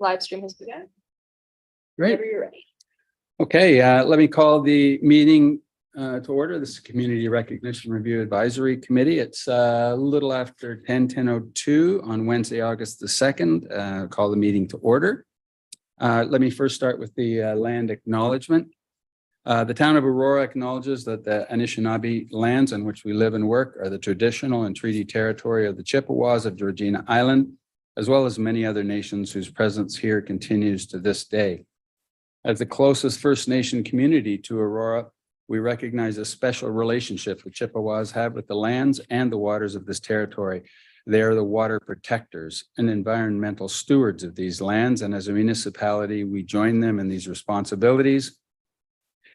Live stream has begun. Great. Whenever you're ready. Okay, let me call the meeting to order. This is Community Recognition Review Advisory Committee. It's a little after 10:02 on Wednesday, August the 2nd. Call the meeting to order. Let me first start with the land acknowledgement. The town of Aurora acknowledges that the Anishinaabe lands on which we live and work are the traditional and treaty territory of the Chippewas of Georgina Island, as well as many other nations whose presence here continues to this day. As the closest First Nation community to Aurora, we recognize a special relationship the Chippewas have with the lands and the waters of this territory. They are the water protectors and environmental stewards of these lands, and as a municipality, we join them in these responsibilities.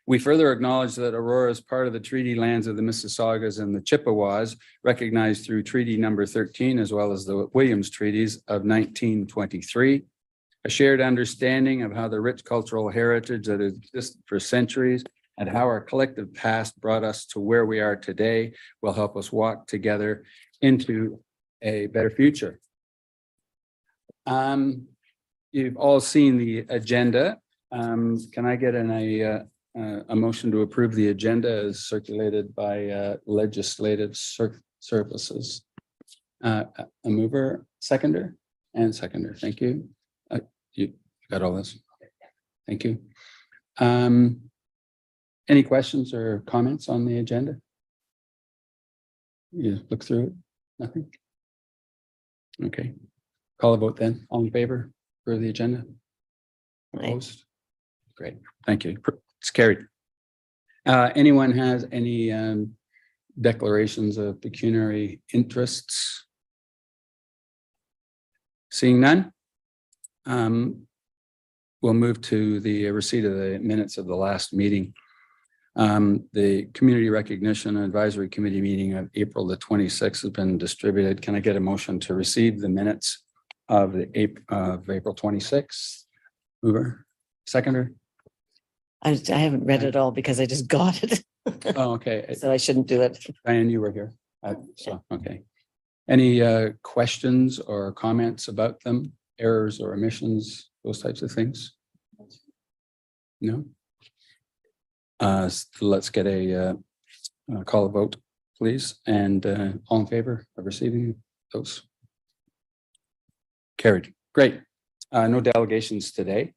We further acknowledge that Aurora is part of the treaty lands of the Mississaugas and the Chippewas, recognized through Treaty Number 13, as well as the Williams Treaties of 1923. A shared understanding of how the rich cultural heritage that existed for centuries and how our collective past brought us to where we are today will help us walk together into a better future. You've all seen the agenda. Can I get a motion to approve the agenda as circulated by legislative services? A mover, seconder, and seconder. Thank you. You got all this? Thank you. Any questions or comments on the agenda? You look through it. Nothing? Okay. Call a vote then. All in favor for the agenda? Opposed? Great. Thank you. It's carried. Anyone has any declarations of pecuniary interests? Seeing none, we'll move to the receipt of the minutes of the last meeting. The Community Recognition Advisory Committee meeting of April the 26th has been distributed. Can I get a motion to receive the minutes of the April 26th? Mover, seconder. I haven't read it all because I just got it. Oh, okay. So I shouldn't do it. Diane, you were here. So, okay. Any questions or comments about them? Errors or omissions, those types of things? No? Let's get a call a vote, please. And all in favor of receiving those? Carried. Great. No delegations today.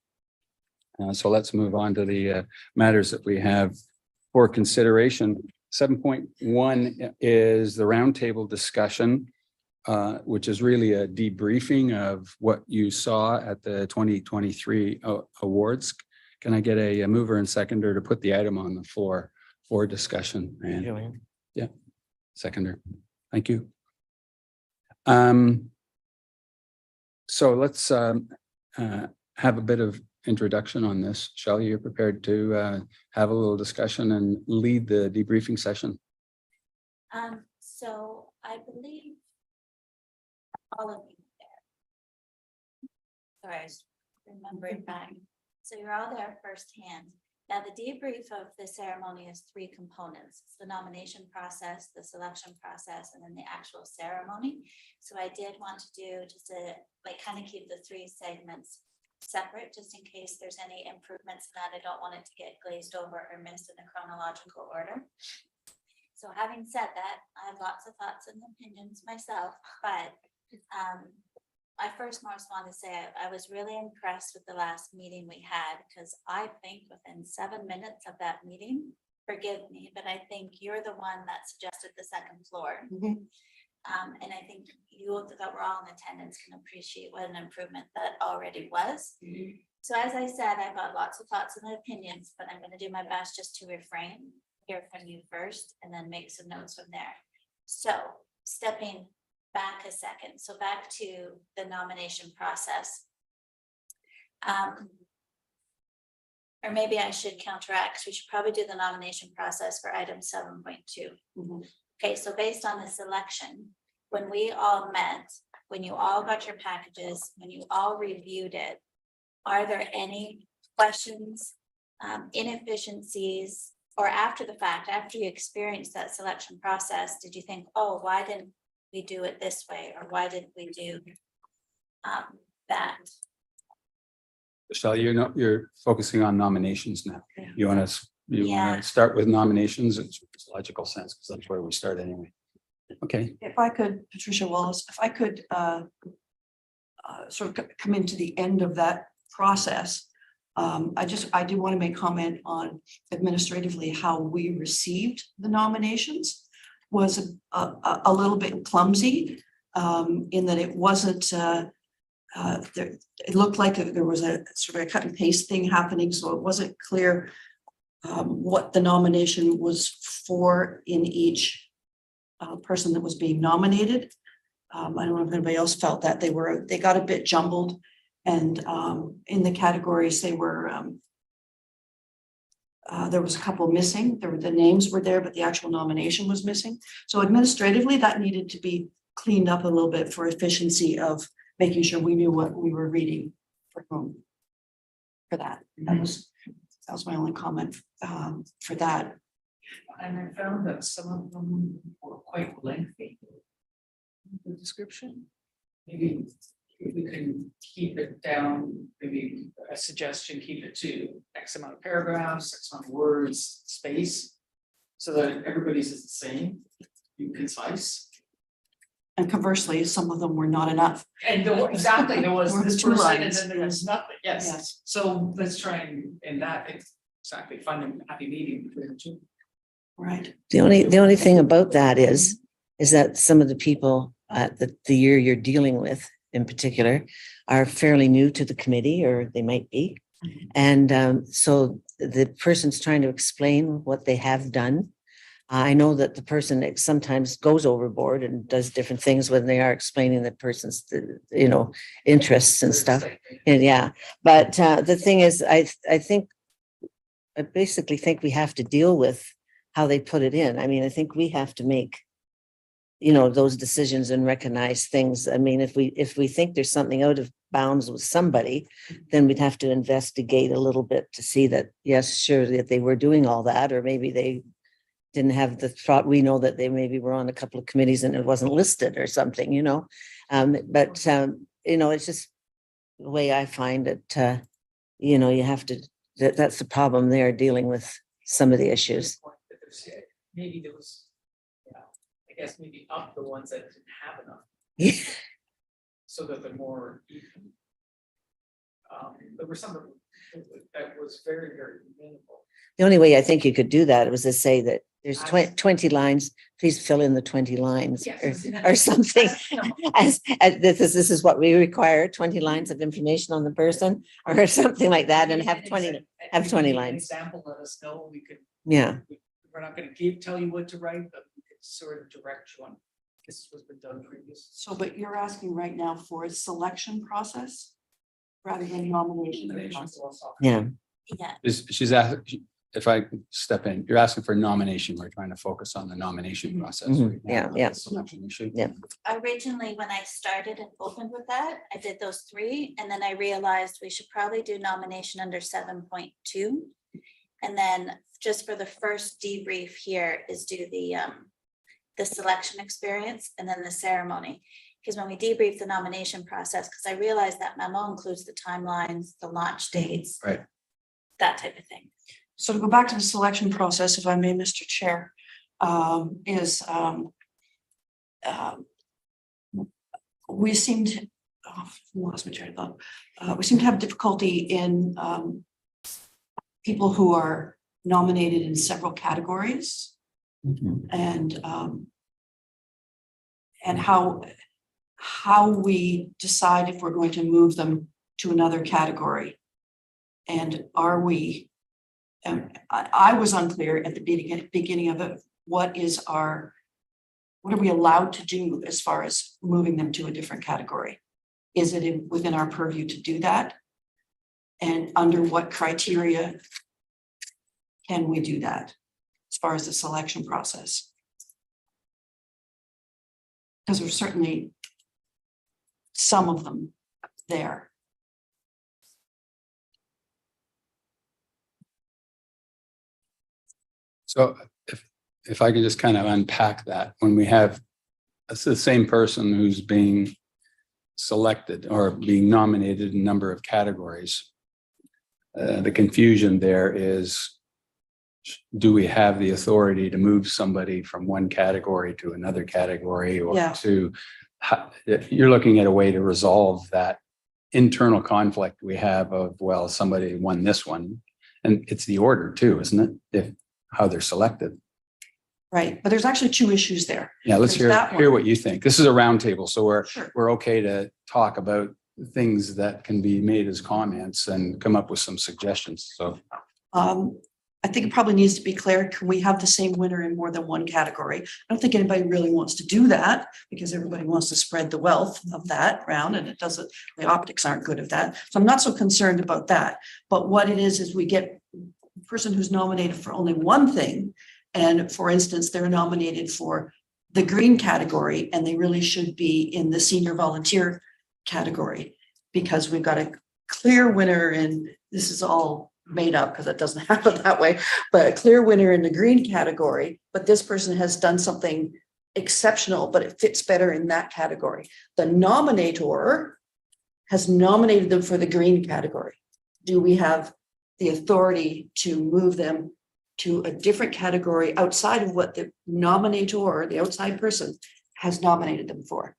So let's move on to the matters that we have for consideration. 7.1 is the roundtable discussion, which is really a debriefing of what you saw at the 2023 awards. Can I get a mover and seconder to put the item on the floor for discussion? And yeah, seconder. Thank you. So let's have a bit of introduction on this. Shelley, you're prepared to have a little discussion and lead the debriefing session? So I believe all of you there. Sorry, I was remembering back. So you're all there firsthand. Now the debrief of the ceremony is three components. It's the nomination process, the selection process, and then the actual ceremony. So I did want to do just a kind of keep the three segments separate, just in case there's any improvements that I don't want it to get glazed over or missed in a chronological order. So having said that, I have lots of thoughts and opinions myself, but I first most want to say I was really impressed with the last meeting we had, because I think within 7 minutes of that meeting, forgive me, but I think you're the one that suggested the second floor. And I think you that we're all in attendance can appreciate what an improvement that already was. So as I said, I've got lots of thoughts and opinions, but I'm going to do my best just to refrain, hear from you first, and then make some notes from there. So stepping back a second, so back to the nomination process. Or maybe I should counteract, because we should probably do the nomination process for item 7.2. Okay, so based on the selection, when we all met, when you all got your packages, when you all reviewed it, are there any questions, inefficiencies, or after the fact, after you experienced that selection process, did you think, oh, why didn't we do it this way? Or why didn't we do that? Michelle, you're focusing on nominations now. Yeah. You want to, Yeah. start with nominations? It's logical sense because that's where we start anyway. Okay, If I could, Patricia Wallace, if I could sort of come into the end of that process. I do want to make comment on administratively how we received the nominations was a little bit clumsy in that it wasn't there, it looked like there was a sort of a cut and paste thing happening, so it wasn't clear what the nomination was for in each person that was being nominated. I don't know if anybody else felt that they got a bit jumbled, and in the categories they were there was a couple missing. The names were there, but the actual nomination was missing. So administratively, that needed to be cleaned up a little bit for efficiency of making sure we knew what we were reading for whom. For that, that was my only comment for that. And I found that some of them were quite lengthy. The description, maybe if we can keep it down, maybe a suggestion, keep it to X amount of paragraphs, X amount of words, space. So that everybody's is the same, be concise. And conversely, some of them were not enough. And exactly, there was There was this 2 person and lines. then there was nothing, yes. Yes. So let's try and in that, exactly, find a happy medium between the two. Right. The only thing about that is that some of the people the year you're dealing with in particular are fairly new to the committee, or they might be. And so the person's trying to explain what they have done. I know that the person sometimes goes overboard and does different things when they are explaining the person's, interests and stuff. And yeah, but the thing is, I basically think we have to deal with how they put it in. I mean, I think we have to make, those decisions and recognize things. I mean, if we think there's something out of bounds with somebody, then we'd have to investigate a little bit to see that, yes, sure, that they were doing all that, or maybe they didn't have the thought. We know that they maybe were on a couple of committees and it wasn't listed or something, but it's just the way I find it. You have to, that's the problem there, dealing with some of the issues. Maybe there was, I guess maybe up the ones that didn't have enough. Yeah. So that they're more even. There were some that was very, very minimal. The only way I think you could do that was to say that there's 20 lines, please fill in the 20 lines or something. As this is what we require, 20 lines of information on the person or something like that, and have 20 lines. Example, let us know. We could. Yeah. We're not going to tell you what to write, but we could sort of direct you on. This has been done previously. So, but you're asking right now for a selection process rather than nomination. Yeah. Yeah, she's asking, if I step in, you're asking for a nomination. We're trying to focus on the nomination process. Mhm. right now, Yeah, not yeah. the selection issue. Yeah. originally, when I started and opened with that, I did those 3, and then I realized we should probably do nomination under 7.2. And then just for the first debrief here is do the selection experience and then the ceremony. Because when we debrief the nomination process, because I realized that memo includes the timelines, the launch dates. Right. That type of thing. So to go back to the selection process, if I may, Mr. Chair, we seem to, lost my train of thought. We seem to have difficulty in people who are nominated in several categories, and how we decide if we're going to move them to another category. And are we, I was unclear at the beginning of it, what are we allowed to do as far as moving them to a different category? Is it within our purview to do that? And under what criteria can we do that as far as the selection process? Because there's certainly some of them there. So if I could just kind of unpack that, when we have it's the same person who's being selected or being nominated in a number of categories, the confusion there is, do we have the authority to move somebody from one category to another category or Yeah. to, you're looking at a way to resolve that internal conflict we have of, well, somebody won this one. And it's the order too, isn't it? If how they're selected. Right, but there's actually two issues there. Yeah, let's There's that hear one. what you think. This is a roundtable, so Sure. we're okay to talk about things that can be made as comments and come up with some suggestions. So I think it probably needs to be clear, can we have the same winner in more than one category? I don't think anybody really wants to do that because everybody wants to spread the wealth of that around and it doesn't, the optics aren't good of that. So I'm not so concerned about that. But what it is we get a person who's nominated for only one thing. And for instance, they're nominated for the green category and they really should be in the senior volunteer category because we've got a clear winner and this is all made up because it doesn't happen that way, but a clear winner in the green category, but this person has done something exceptional, but it fits better in that category. The nominator has nominated them for the green category. Do we have the authority to move them to a different category outside of what the nominator, the outside person, has nominated them for?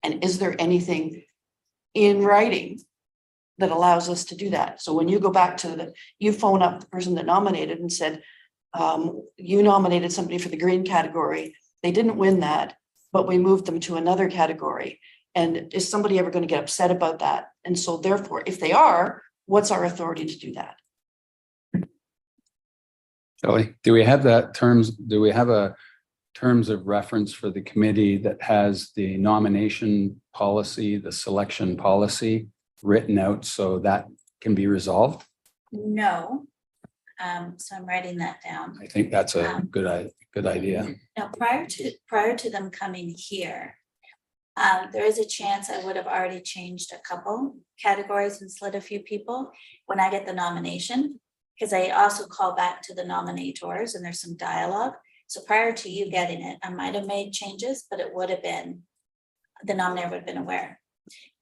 And is there anything in writing that allows us to do that? So when you go back to you phone up the person that nominated and said, you nominated somebody for the green category, they didn't win that, but we moved them to another category. And is somebody ever going to get upset about that? And so therefore, if they are, what's our authority to do that? Shelley, do we have a terms of reference for the committee that has the nomination policy, the selection policy written out so that can be resolved? No. So I'm writing that down. I think that's a good idea. Now, prior to them coming here, there is a chance I would have already changed a couple categories and slid a few people when I get the nomination, because I also call back to the nominators and there's some dialogue. So prior to you getting it, I might have made changes, but it would have been, the nominator would have been aware.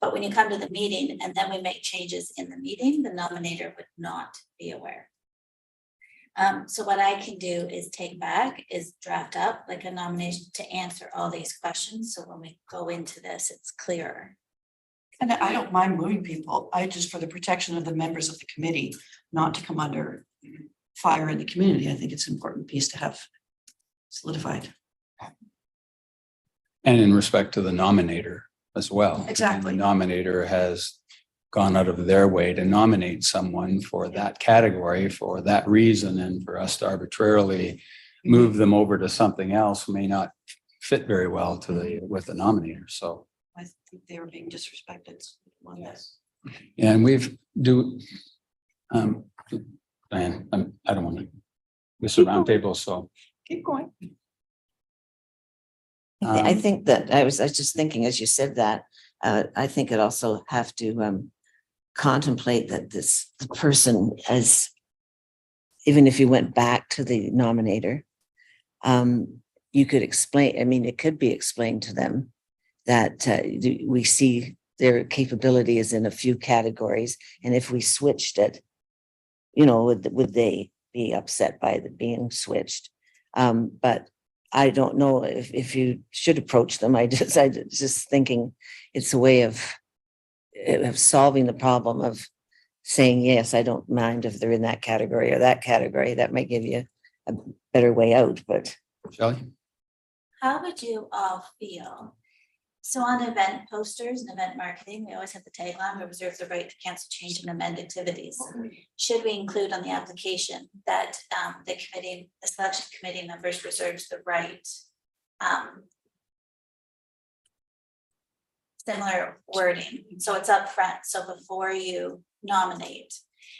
But when you come to the meeting and then we make changes in the meeting, the nominator would not be aware. So what I can do is draft up like a nomination to answer all these questions. So when we go into this, it's clearer. And I don't mind moving people. I just, for the protection of the members of the committee, not to come under fire in the community. I think it's an important piece to have solidified. And in respect to the nominator as well. Exactly. The nominator has gone out of their way to nominate someone for that category for that reason, and for us to arbitrarily move them over to something else may not fit very well to with the nominator. So I think they were being disrespected on this. and Diane, I don't want to miss a roundtable, so Keep going. I think that I was just thinking, as you said that, I think it also have to contemplate that the person, as even if you went back to the nominator, you could explain, I mean, it could be explained to them that we see their capability is in a few categories. And if we switched it, would they be upset by it being switched? But I don't know if you should approach them. I just thinking it's a way of solving the problem of saying, yes, I don't mind if they're in that category or that category. That might give you a better way out, but. Shelley? How would you all feel? So on event posters and event marketing, we always have the tagline, we reserve the right to cancel, change, and amend activities. Should we include on the application that the selection committee members reserves the right? Similar wording, so it's up front. So before you nominate,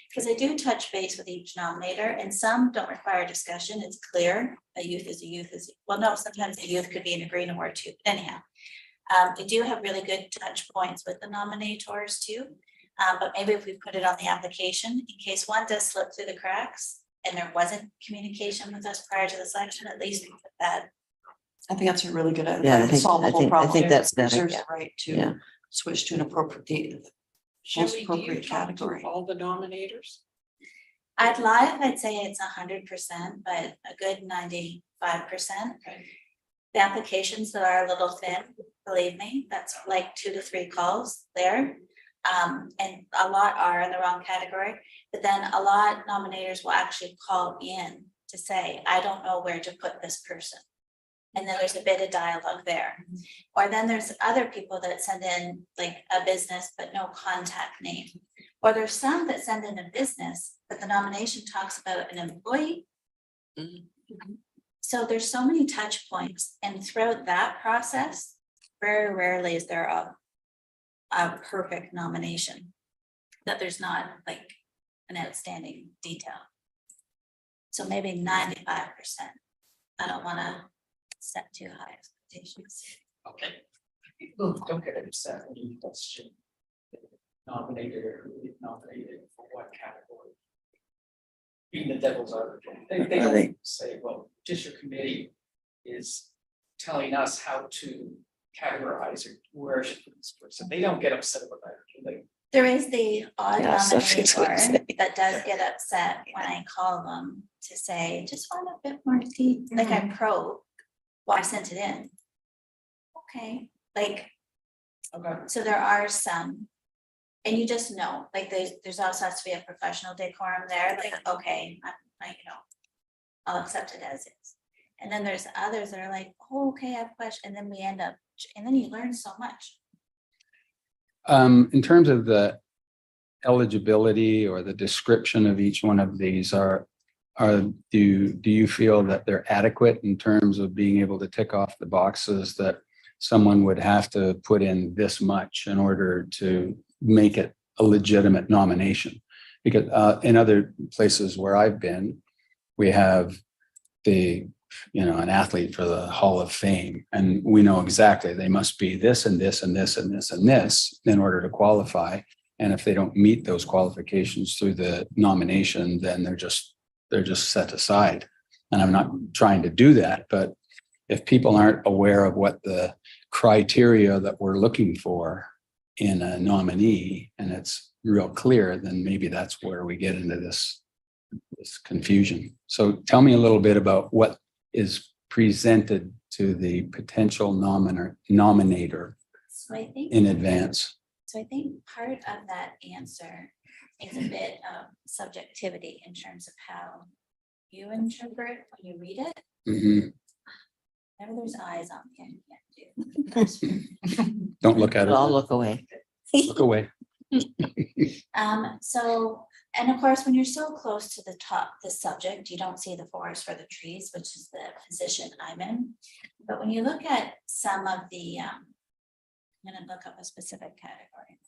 because I do touch base with each nominator, and some don't require discussion. It's clear a youth is a youth is, well, no, sometimes a youth could be in a green award too. But anyhow, we do have really good touch points with the nominators too. But maybe if we put it on the application, in case one does slip through the cracks and there wasn't communication with us prior to the selection, at least we put that. I think that's a really good idea. Yeah, That could solve the whole problem. I think that's better. Reserves the right to switch to an appropriate Shelley, do you appropriate talk to category. all the nominators? I'd say it's 100%, but a good 95%. Okay. The applications that are a little thin, believe me, that's like 2 to 3 calls there. And a lot are in the wrong category, but then a lot nominators will actually call in to say, I don't know where to put this person. And then there's a bit of dialogue there. Or then there's other people that send in like a business, but no contact name. Or there's some that send in a business, but the nomination talks about an employee. So there's so many touch points, and throughout that process, very rarely is there a perfect nomination. That there's not like an outstanding detail. So maybe 95%. I don't wanna set too high expectations. Okay. Look, don't get upset when you question nominated or who is nominated for what category. Being the devil's advocate, they don't say, well, just your committee is telling us how to categorize or where should put this person. They don't get upset about that. Like, There is the odd Yeah, so she's gonna nominator say. that does get upset when I call them to say, just want a bit more deep, like I probe. Well, I sent it in. Okay, like, okay, so there are some. And you just know, like, there's also has to be a professional decorum there, like, okay, I'll accept it as is. And then there's others that are like, oh, okay, I have a question, and then we end up, and then you learn so much. In terms of the eligibility or the description of each one of these do you feel that they're adequate in terms of being able to tick off the boxes that someone would have to put in this much in order to make it a legitimate nomination? Because in other places where I've been, we have an athlete for the Hall of Fame, and we know exactly they must be this and this and this and this and this in order to qualify. And if they don't meet those qualifications through the nomination, then they're just set aside. And I'm not trying to do that, but if people aren't aware of what the criteria that we're looking for in a nominee, and it's real clear, then maybe that's where we get into this confusion. So tell me a little bit about what is presented to the potential nominator So I think. in advance. So I think part of that answer is a bit of subjectivity in terms of how you interpret when you read it. Mhm. Whenever there's eyes on me, I can't do. Don't look at But I'll it. look away. Look away. So, and of course, when you're so close to the top, the subject, you don't see the forest for the trees, which is the position I'm in. But when you look at some of the, I'm gonna look up a specific category.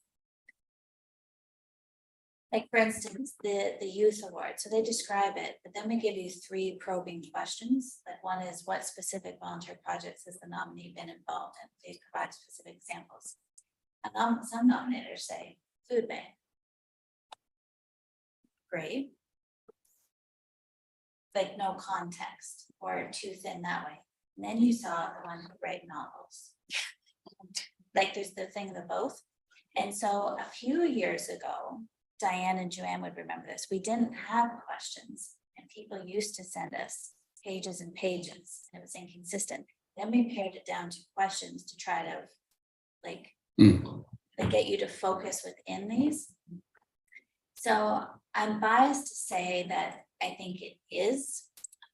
Like for instance, the youth award, so they describe it, but then we give you 3 probing questions. Like one is, what specific volunteer projects has the nominee been involved in? Please provide specific examples. And some nominators say food bank. Great. Like no context or too thin that way. And then you saw the one who write novels. Like there's the thing of both. And so a few years ago, Diane and Joanne would remember this. We didn't have questions, and people used to send us pages and pages, and it was inconsistent. Then we pared it down to questions to try to like get you to focus within these. So I'm biased to say that I think it is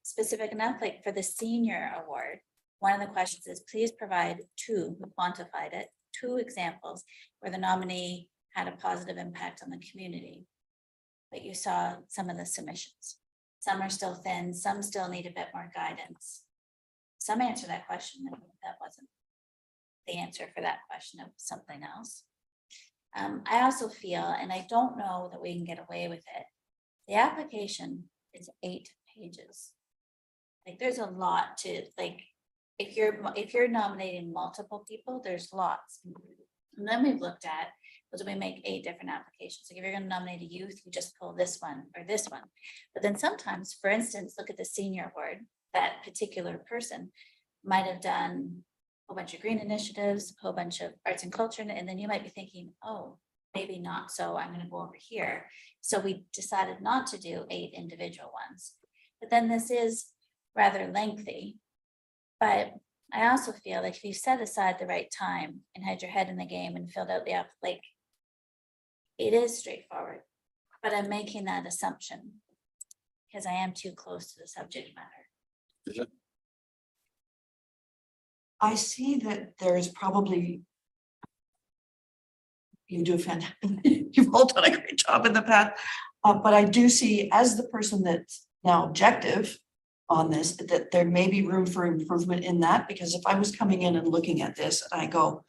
specific enough. Like for the senior award, one of the questions is, please provide 2, who quantified it, 2 examples where the nominee had a positive impact on the community. But you saw some of the submissions. Some are still thin, some still need a bit more guidance. Some answer that question, that wasn't the answer for that question, of something else. I also feel, and I don't know that we can get away with it, the application is 8 pages. Like there's a lot to, like, if you're nominating multiple people, there's lots. And then we've looked at, was we make 8 different applications. Like if you're going to nominate a youth, you just pull this one or this one. But then sometimes, for instance, look at the senior award, that particular person might have done a whole bunch of green initiatives, a whole bunch of arts and culture, and then you might be thinking, oh, maybe not, so I'm gonna go over here. So we decided not to do 8 individual ones. But then this is rather lengthy. But I also feel like if you set aside the right time and had your head in the game and filled out the app, like, it is straightforward, but I'm making that assumption because I am too close to the subject matter. I see that there's probably. You do you've all done a great job in the past, but I do see as the person that's now objective on this, that there may be room for improvement in that, because if I was coming in and looking at this, and I go,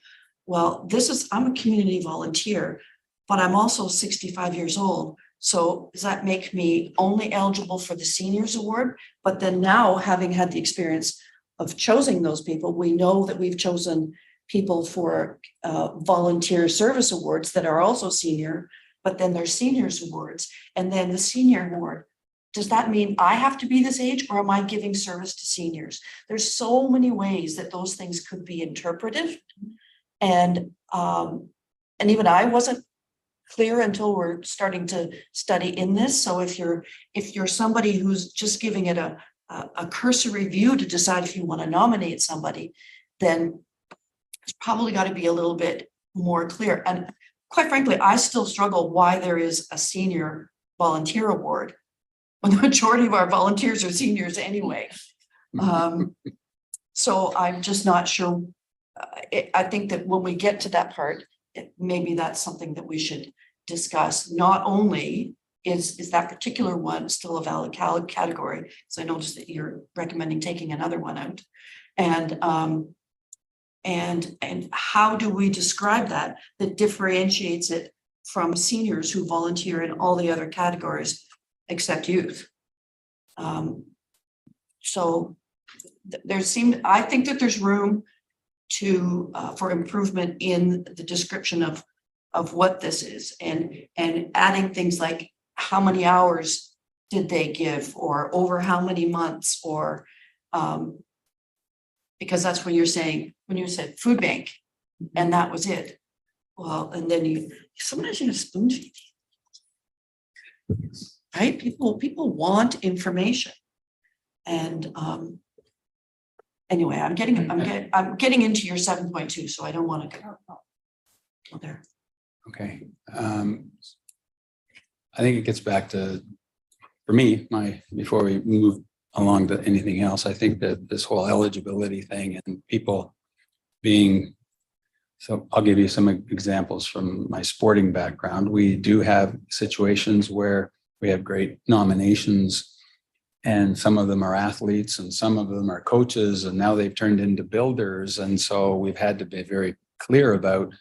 well, I'm a community volunteer, but I'm also 65 years old. So does that make me only eligible for the seniors award? But then now, having had the experience of choosing those people, we know that we've chosen people for volunteer service awards that are also senior, but then there's seniors awards, and then the senior award. Does that mean I have to be this age, or am I giving service to seniors? There's so many ways that those things could be interpreted. And even I wasn't clear until we're starting to study in this. So if you're somebody who's just giving it a cursory view to decide if you want to nominate somebody, then it's probably got to be a little bit more clear. And quite frankly, I still struggle why there is a senior volunteer award when the majority of our volunteers are seniors anyway. So I'm just not sure. I think that when we get to that part, maybe that's something that we should discuss. Not only is that particular one still a valid category, because I noticed that you're recommending taking another one out, and how do we describe that differentiates it from seniors who volunteer in all the other categories except youth? So I think that there's room for improvement in the description of what this is, and adding things like how many hours did they give, or over how many months, or because that's when you said food bank and that was it. Well, and then sometimes you spoon feed, right? People want information. And anyway, I'm getting into your 7.2, so I don't want to go there. Okay. I think it gets back to, for me, before we move along to anything else, I think that this whole eligibility thing and people so I'll give you some examples from my sporting background. We do have situations where we have great nominations, and some of them are athletes and some of them are coaches, and now they've turned into builders. And so we've had to be very clear about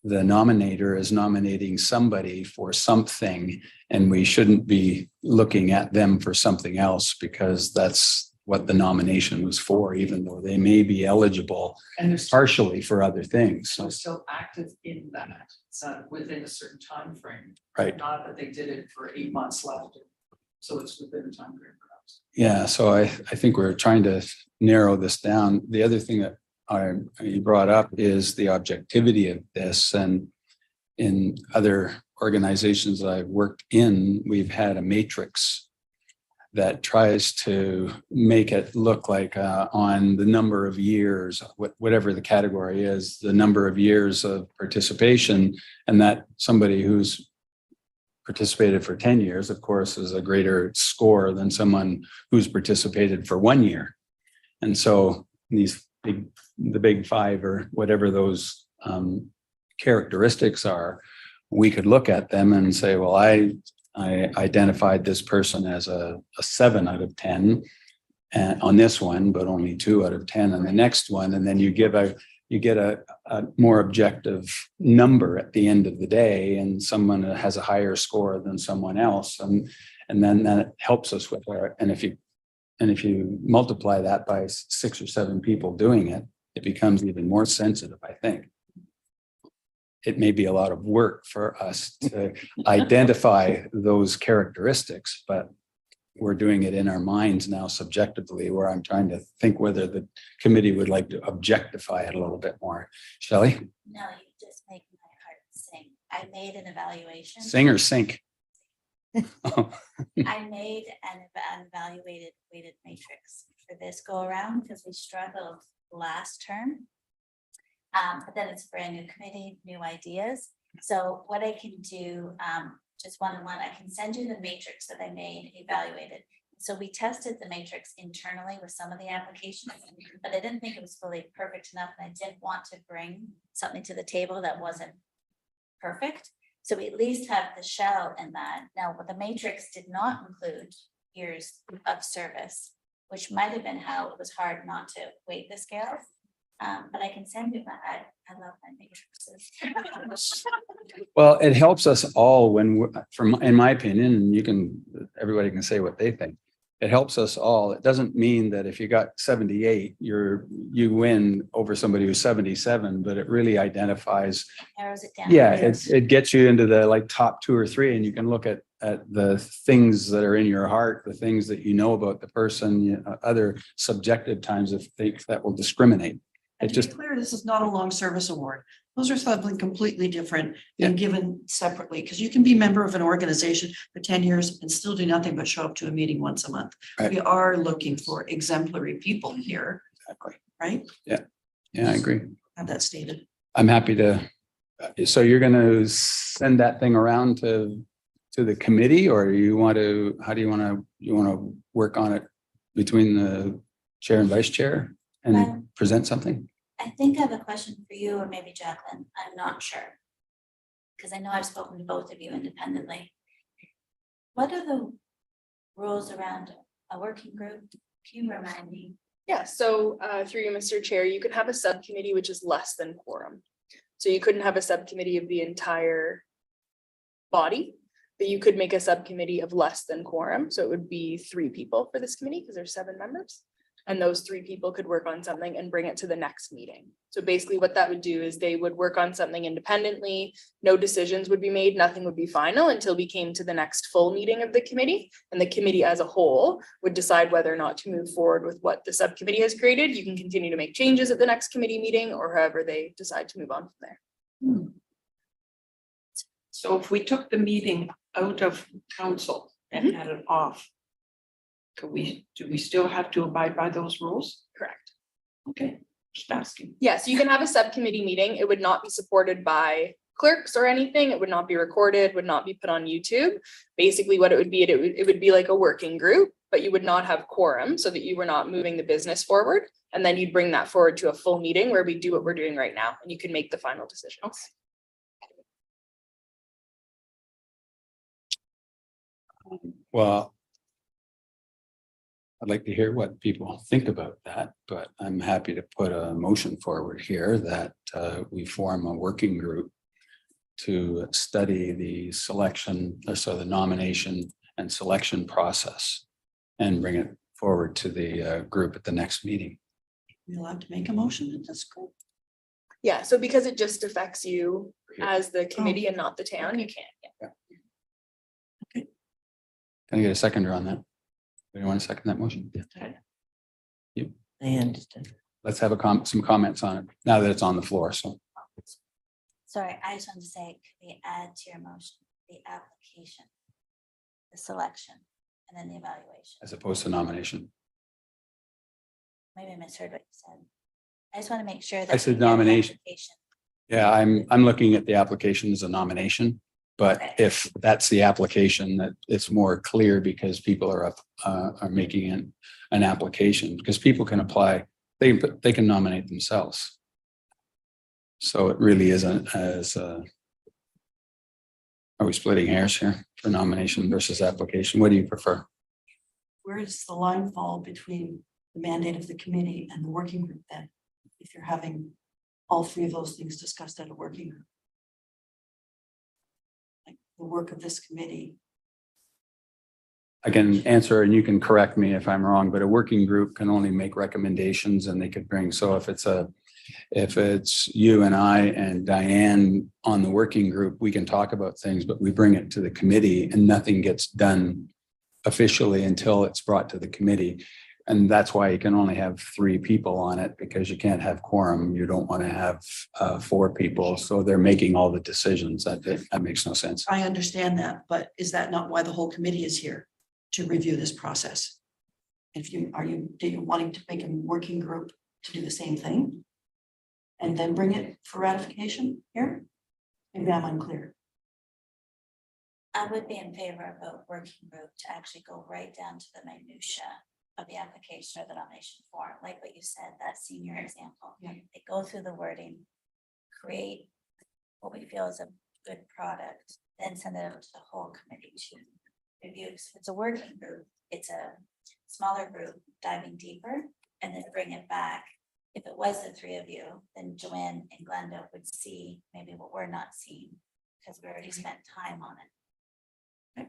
the nominator is nominating somebody for something, and we shouldn't be looking at them for something else, because that's what the nomination was for, even though they may be eligible And they're partially for other things. so still active in that, so within a certain time frame. Right. Not that they did it for 8 months left. So it's within a time frame perhaps. Yeah, so I think we're trying to narrow this down. The other thing that you brought up is the objectivity of this, and in other organizations that I've worked in, we've had a matrix that tries to make it look like on the number of years, whatever the category is, the number of years of participation, and that somebody who's participated for 10 years, of course, is a greater score than someone who's participated for 1 year. And so the big five, or whatever those characteristics are, we could look at them and say, well, I identified this person as a 7 out of 10 on this one, but only 2 out of 10 on the next one. And then you get a more objective number at the end of the day, and someone has a higher score than someone else. And then that helps us with and if you multiply that by 6 or 7 people doing it, it becomes even more sensitive, I think. It may be a lot of work for us to identify those characteristics, but we're doing it in our minds now subjectively, where I'm trying to think whether the committee would like to objectify it a little bit more. Shelley? No, you just make my heart sing. I made an evaluation. Sing or sink? Oh, I made an evaluated weighted matrix for this go around because we struggled last term. But then it's a brand new committee, new ideas. So what I can do, just one-on-one, I can send you the matrix that I made, evaluated. So we tested the matrix internally with some of the applications, but I didn't think it was fully perfect enough. And I didn't want to bring something to the table that wasn't perfect. So we at least have the shell in that. Now, what the matrix did not include years of service, which might have been how it was hard not to weight the scales. But I can send you that. I love my matrices. well, it helps us all in my opinion, and everybody can say what they think. It helps us all. It doesn't mean that if you got 78, you win over somebody who's 77, but it really identifies. Narrows it down. Yeah, it gets you into the like top 2 or 3, and you can look at the things that are in your heart, the things that you know about the person, other subjective times of things that will discriminate. And It to be just, clear, this is not a long service award. Those are something completely different and given separately, because you can be a member of an organization for 10 years and still do nothing but show up to a meeting once a month. Right. We are looking for exemplary people here, exactly. right? Yeah, I agree. Have that stated. I'm happy to. So you're going to send that thing around to the committee, or how do you want to work on it between the chair and vice chair and present something? I think I have a question for you or maybe Jacqueline. I'm not sure. Because I know I've spoken to both of you independently. What are the rules around a working group? Can you remind me? Yeah, so through you, Mr. Chair, you can have a subcommittee which is less than quorum. So you couldn't have a subcommittee of the entire body, but you could make a subcommittee of less than quorum. So it would be 3 people for this committee because there's 7 members. And those 3 people could work on something and bring it to the next meeting. So basically what that would do is they would work on something independently. No decisions would be made. Nothing would be final until we came to the next full meeting of the committee. And the committee as a whole would decide whether or not to move forward with what the subcommittee has created. You can continue to make changes at the next committee meeting or however they decide to move on from there. So if we took the meeting out of council and had it off, do we still have to abide by those rules? Correct. Okay, just asking. Yes, you can have a subcommittee meeting. It would not be supported by clerks or anything. It would not be recorded, would not be put on YouTube. Basically what it would be, it would be like a working group, but you would not have quorum so that you were not moving the business forward. And then you'd bring that forward to a full meeting where we do what we're doing right now and you can make the final decisions. Well, I'd like to hear what people think about that, but I'm happy to put a motion forward here that we form a working group to study the selection, so the nomination and selection process and bring it forward to the group at the next meeting. We're allowed to make a motion at this group. Yeah, so because it just affects you as the committee and not the town, you can't. Can I get a seconder on that? Do you want to second that motion? I understand. Let's have some comments on it now that it's on the floor. So Sorry, I just wanted to say, could we add to your motion, the application, the selection, and then the evaluation? as opposed to nomination. Maybe I misheard what you said. I just want to make sure that. I said we get the nomination. application. Yeah, I'm looking at the application as a nomination, but Okay. if that's the application, that it's more clear because people are making an application, because people can apply, they can nominate themselves. So it really isn't as are we splitting hairs here for nomination versus application? What do you prefer? Where does the line fall between the mandate of the committee and the working group then? If you're having all 3 of those things discussed at a working group? Like the work of this committee. I can answer and you can correct me if I'm wrong, but a working group can only make recommendations and they could bring, so if it's you and I and Diane on the working group, we can talk about things, but we bring it to the committee and nothing gets done officially until it's brought to the committee. And that's why you can only have 3 people on it, because you can't have quorum. You don't want to have 4 people. So they're making all the decisions. That makes no sense. I understand that, but is that not why the whole committee is here? To review this process? If you, are you wanting to make a working group to do the same thing? And then bring it for ratification here? Maybe I'm unclear. I would be in favor of a working group to actually go right down to the minutia of the application or the nomination form, like what you said, that senior example. Yeah. They go through the wording, create what we feel is a good product, then send it out to the whole committee to review. So it's a working group, it's a smaller group diving deeper, and then bring it back. If it was the 3 of you, then Joanne and Glenda would see maybe what we're not seeing, because we already spent time on it.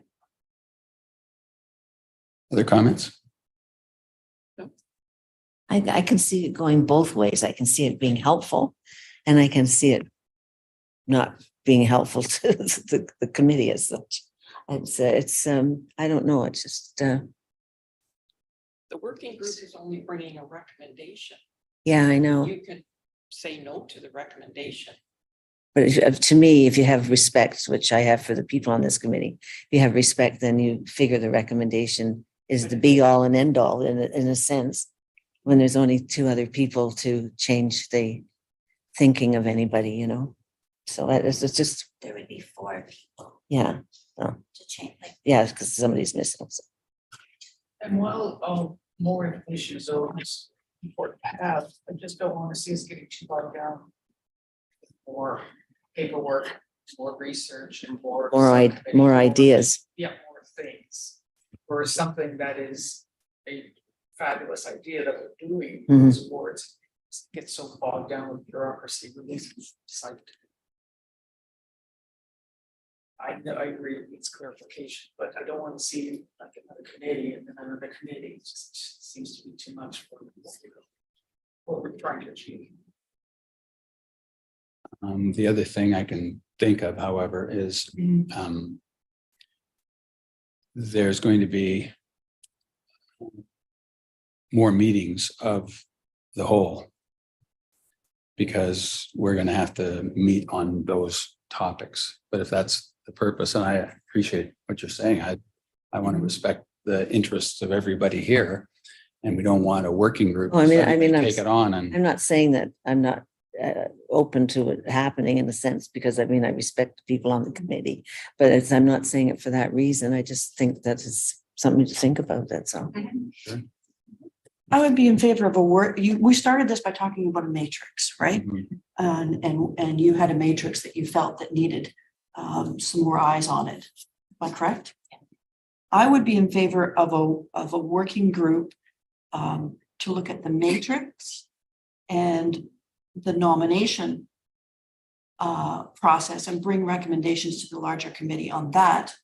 Other comments? I can see it going both ways. I can see it being helpful and I can see it not being helpful to the committee as such. It's I don't know, it's just, The working group is only bringing a recommendation. yeah, I know. You can say no to the recommendation. But to me, if you have respect, which I have for the people on this committee, if you have respect, then you figure the recommendation is the be all and end all in a sense, when there's only 2 other people to change the thinking of anybody, you know? So it's just, There would be 4 people yeah, to change, like, yeah, because somebody's missing. So, And while more information is always important to have, I just don't want to see us getting too bogged down. More paperwork, more research and more. subcommittee, more ideas. Yeah, more things. Or something that is a fabulous idea that we're doing, Mhm. those boards get so bogged down with bureaucracy, we decide to. I know, I agree with its clarification, but I don't want to see like another committee and then another committee. It just seems to be too much for what we're trying to achieve. The other thing I can think of, however, is there's going to be more meetings of the whole, because we're going to have to meet on those topics. But if that's the purpose, and I appreciate what you're saying, I want to respect the interests of everybody here, and we don't want a working group Oh, to I suddenly mean, take it on. And I'm not saying that I'm not open to it happening in a sense, because I mean, I respect the people on the committee, but I'm not saying it for that reason. I just think that it's something to think about, that's all. Sure. I would be in favor of a work, we started this by talking about a matrix, right? Mhm. And you had a matrix that you felt that needed some more eyes on it. Am I correct? I would be in favor of a working group to look at the matrix and the nomination process and bring recommendations to the larger committee on that.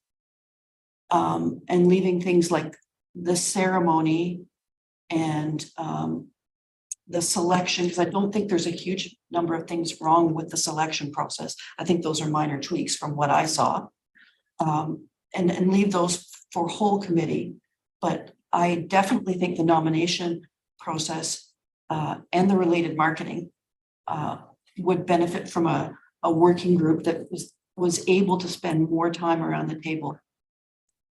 And leaving things like the ceremony and the selection, because I don't think there's a huge number of things wrong with the selection process. I think those are minor tweaks from what I saw. And leave those for whole committee. But I definitely think the nomination process and the related marketing would benefit from a working group that was able to spend more time around the table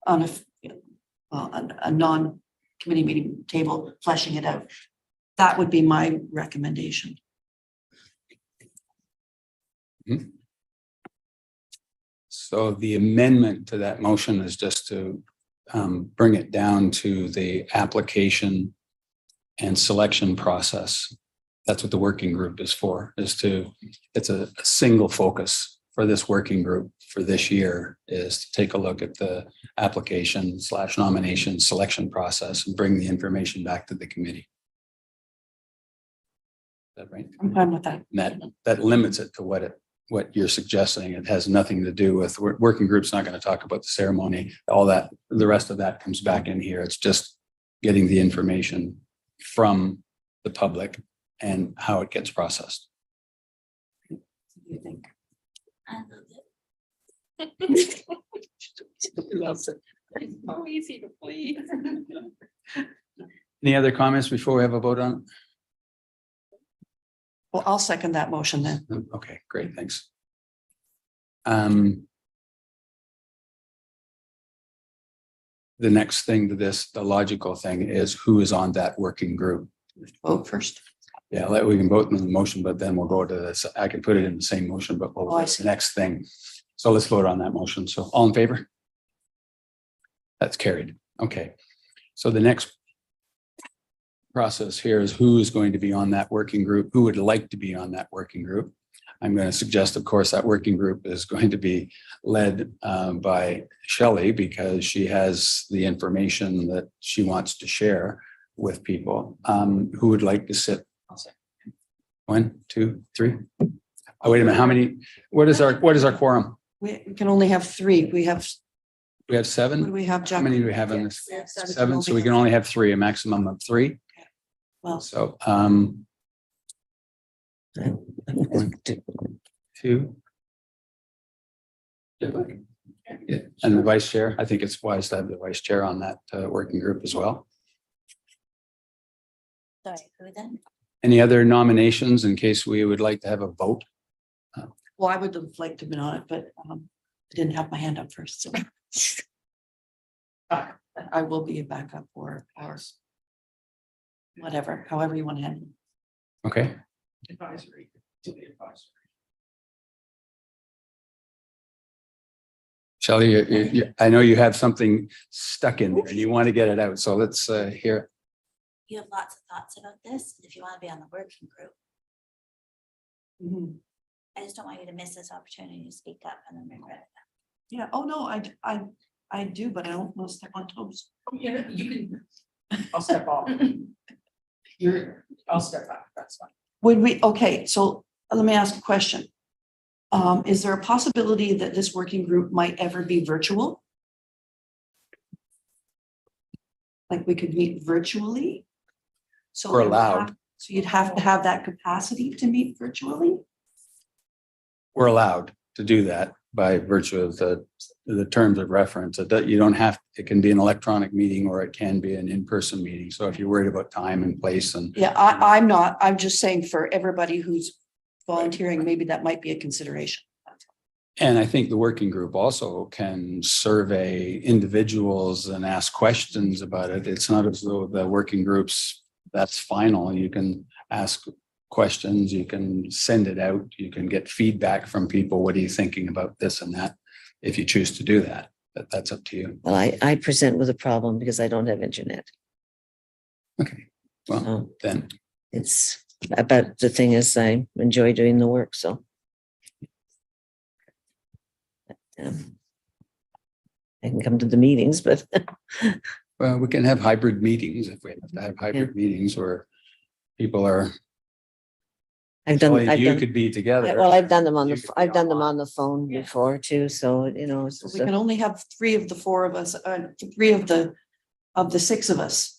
on a non-committee meeting table, fleshing it out. That would be my recommendation. So the amendment to that motion is just to bring it down to the application and selection process. That's what the working group is for, it's a single focus for this working group for this year, is to take a look at the application / nomination selection process and bring the information back to the committee. Is that right? I'm fine with that. And that limits it to what you're suggesting. It has nothing to do with, working group's not going to talk about the ceremony, all that, the rest of that comes back in here. It's just getting the information from the public and how it gets processed. What do you think? I love it. Loves it. So easy to please. Any other comments before we have a vote on? Well, I'll second that motion then. it? Okay, great, thanks. The next thing to this, the logical thing is who is on that working group? Vote first. Yeah, we can vote in the motion, but then we'll go to this. I can put it in the same motion, but we'll Oh, I that's the see. next thing. So let's vote on that motion. So all in favor? That's carried. Okay. So the next process here is who is going to be on that working group, who would like to be on that working group. I'm going to suggest, of course, that working group is going to be led by Shelley because she has the information that she wants to share with people. Who would like to sit? 1, 2, 3. Oh, wait a minute. How many? What is our quorum? We can only have 3. We have, We have what do 7. we have, How Jack? many do we have in this? Yes. 7. So we can only have 3, a maximum of 3. Well, So 2. Yeah, and the vice chair, I think it's wise to have the vice chair on that working group as well. Sorry, who then? Any other nominations in case we would like to have a vote? well, I would have liked to have been on it, but I didn't have my hand up first, so. I will be a backup or whatever, however you want to handle it. Okay, Advisory. To the advisory. Shelley, I know you have something stuck in there and you want to get it out. So let's hear it. You have lots of thoughts about this, if you want to be on the working group. Mhm. I just don't want you to miss this opportunity to speak up and then regret it. Yeah, oh, no, I do, but I don't want to step on toes. You know, you can, I'll step off. I'll step back, that's fine. Would we, okay, so let me ask a question. Is there a possibility that this working group might ever be virtual? Like we could meet virtually? So We're you would have- allowed. So you'd have to have that capacity to meet virtually? We're allowed to do that by virtue of the terms of reference. You don't have, it can be an electronic meeting or it can be an in-person meeting. So if you're worried about time and place and Yeah, I'm not, I'm just saying for everybody who's volunteering, maybe that might be a consideration. And I think the working group also can survey individuals and ask questions about it. It's not as though the working groups, that's final. You can ask questions, you can send it out, you can get feedback from people. What are you thinking about this and that? If you choose to do that, that's up to you. Well, I present with a problem because I don't have internet. Okay, well, So then, it's, but the thing is, I enjoy doing the work, so. I can come to the meetings, but well, we can have hybrid meetings if we have to have hybrid meetings where people are, I've done, Shelley, I've you done, could be together. well, I've done them on You the, could be I've done them online. on the phone before too, so, you know, it's So just we can only have 3 of the 4 of us, 3 of the 6 of us.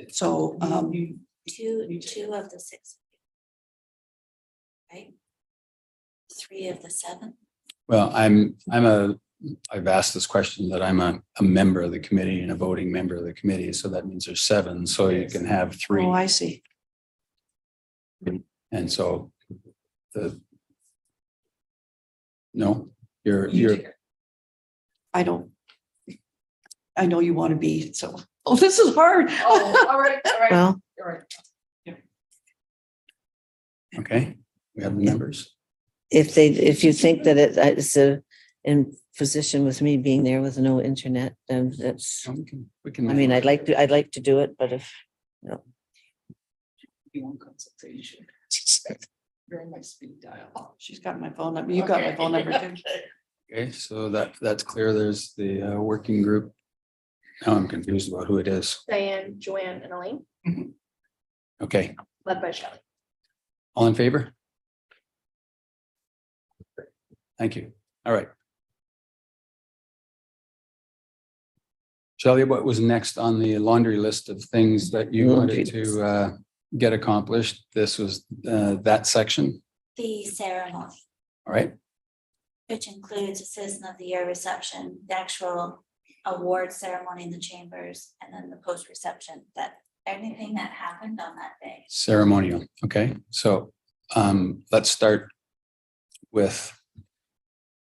So, Two of the 6. Right? 3 of the 7. Well, I've asked this question that I'm a member of the committee and a voting member of the committee. So that means there's 7. So you can have 3. oh, I see. And so no, you're, I don't. I know you want to be, so, oh, this is hard. Oh, all right, well, all right. okay. We have the members. if you think that it's in position with me being there with no internet, then that's, So we can. I mean, I'd like to do it, but if, You want consultation. Very nice speed dial. She's got my phone number. You got my phone number too. Okay, so that's clear. There's the working group. Now I'm confused about who it is. Diane, Joanne, and Elaine, Okay, led by Shelley. all in favor? Thank you. All right. Shelley, what was next on the laundry list of things that you wanted to get accomplished? This was that section, The ceremony, all right? which includes a Citizen of the Year reception, the actual award ceremony in the chambers, and then the post-reception, that anything that happened on that day. Ceremonial, okay, so let's start with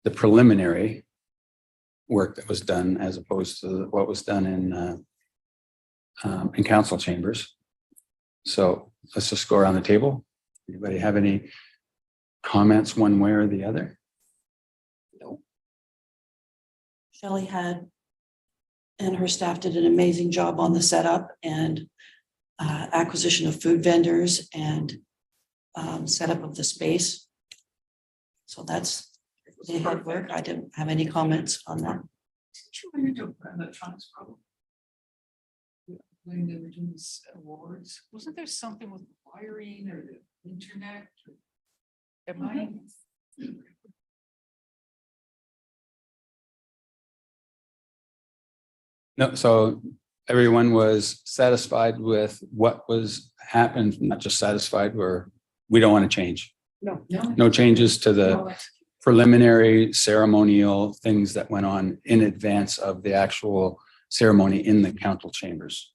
the preliminary work that was done as opposed to what was done in council chambers. So let's just go around the table. Anybody have any comments one way or the other? Shelley had and her staff did an amazing job on the setup and acquisition of food vendors and setup of the space. So that's the hard work. I didn't have any comments on that. Did you run into electronics problem? When they were doing this awards, wasn't there something with wiring or the internet? Am I? No, so everyone was satisfied with what was happened, not just satisfied, where we don't want to change. No. No changes to the preliminary ceremonial things that went on in advance of the actual ceremony in the council chambers.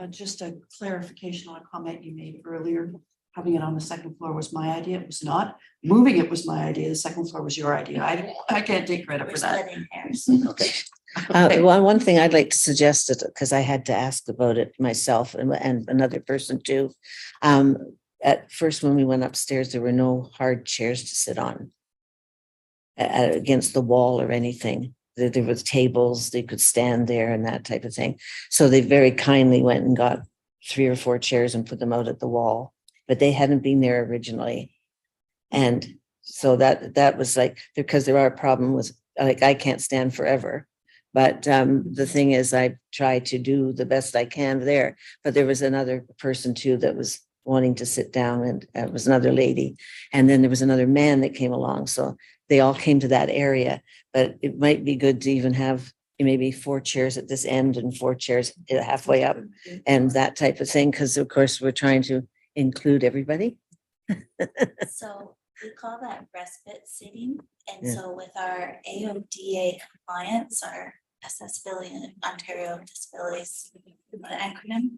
Just a clarification on a comment you made earlier. Having it on the second floor was my idea. It was not. Moving it was my idea. The second floor was your idea. I can't take credit We're for that. splitting hairs. Okay. One thing I'd like to suggest it, because I had to ask about it myself and another person too. At first, when we went upstairs, there were no hard chairs to sit on against the wall or anything. There were tables, they could stand there and that type of thing. So they very kindly went and got 3 or 4 chairs and put them out at the wall, but they hadn't been there originally. And so that was like, because there are a problem with, like, I can't stand forever. But the thing is, I try to do the best I can there. But there was another person too that was wanting to sit down, and it was another lady. And then there was another man that came along. So they all came to that area. But it might be good to even have maybe 4 chairs at this end and 4 chairs halfway up and that type of thing. Because of course, we're trying to include everybody. So we call that respite seating. And Yeah. so with our AODA compliance, our accessibility in Ontario disabilities acronym,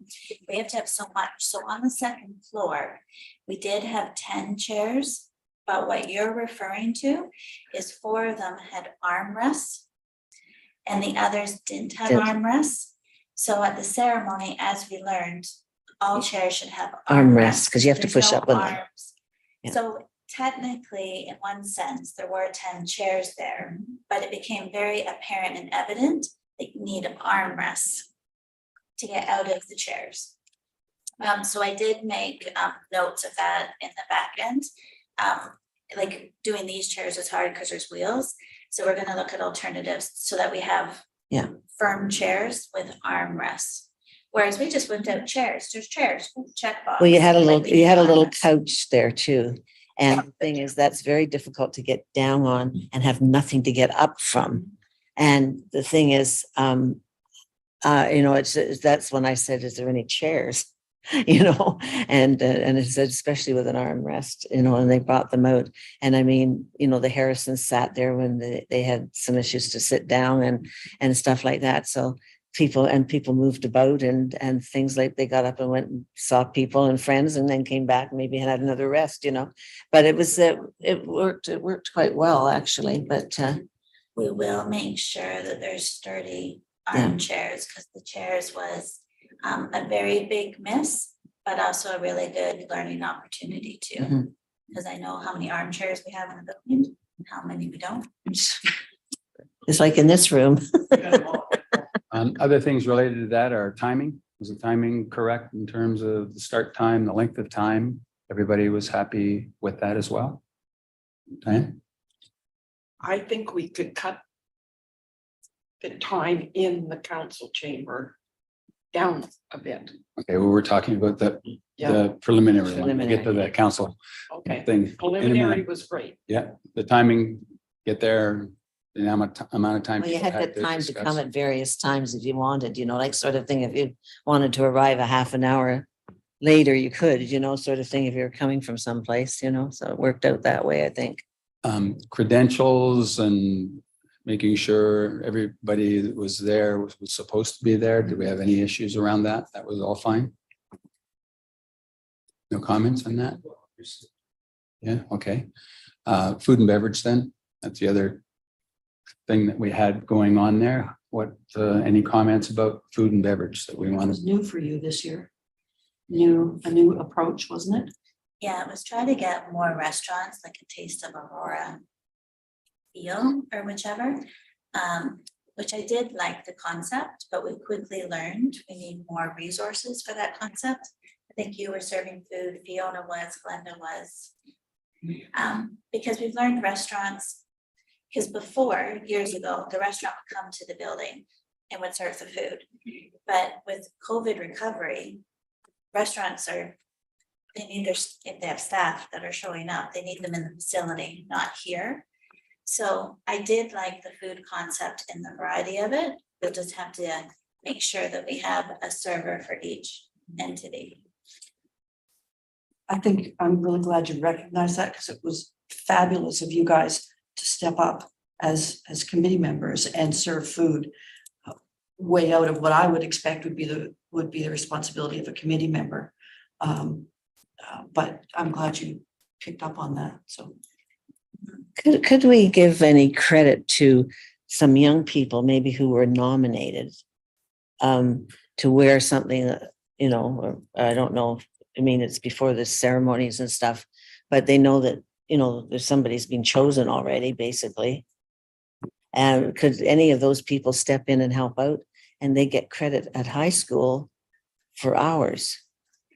we have to have so much. So on the second floor, we did have 10 chairs, but what you're referring to is 4 of them had armrests and the others didn't have Didn't. armrests. So at the ceremony, as we learned, all chairs should have Armrests, 'cause you have to There's push no up with them. arms. Yeah. So technically, in one sense, there were 10 chairs there, but it became very apparent and evident that you need armrests to get out of the chairs. So I did make notes of that in the back end. Like doing these chairs is hard because there's wheels. So we're gonna look at alternatives so that we have firm chairs with armrests. Whereas we just whipped out chairs, there's chairs, check box. Well, you had a like we need little armrests. couch there too. And the thing is, that's very difficult to get down on and have nothing to get up from. And the thing is, that's when I said, is there any chairs? And it said, especially with an armrest, and they brought them out. And I mean, the Harrisons sat there when they had some issues to sit down and stuff like that. So people moved about and things, like they got up and went and saw people and friends and then came back and maybe had another rest, but it worked quite well actually, but We will make sure that there's sturdy Yeah. armchairs, because the chairs was a very big miss, but also a really good learning opportunity too. Mhm. Because I know how many armchairs we have in the building, and how many we don't. it's like in this room. Other things related to that are timing. Was the timing correct in terms of the start time, the length of time? Everybody was happy with that as well? Diane? I think we could cut the time in the council chamber down a bit. Okay, well, we're talking about the Yeah, preliminary, when we get to the council okay. thing. Preliminary was great. Yeah, the timing, get there, the amount of time. Well, you people had the time to discuss. come at various times if you wanted, like sort of thing. If you wanted to arrive a half an hour later, you could, sort of thing, if you're coming from someplace, so it worked out that way, I think. Credentials and making sure everybody that was there was supposed to be there. Did we have any issues around that? That was all fine? No comments on that? Yeah, okay. Food and beverage then, that's the other thing that we had going on there. What, any comments about food and beverage that we It wanted? was new for you this year. A new approach, wasn't it? Yeah, it was try to get more restaurants, like a taste of Aurora feel or whichever. Which I did like the concept, but we quickly learned we need more resources for that concept. I think you were serving food, Fiona was, Glenda was. Because we've learned restaurants, because before, years ago, the restaurant would come to the building and would serve the food. But with COVID recovery, restaurants they need if they have staff that are showing up, they need them in the facility, not here. So I did like the food concept and the variety of it. We'll just have to make sure that we have a server for each entity. I think I'm really glad you recognized that because it was fabulous of you guys to step up as committee members and serve food way out of what I would expect would be the responsibility of a committee member. But I'm glad you picked up on that. So Could we give any credit to some young people, maybe who were nominated to wear something that, or I don't know, I mean, it's before the ceremonies and stuff, but they know that, there's somebody's been chosen already, basically. And could any of those people step in and help out and they get credit at high school for hours?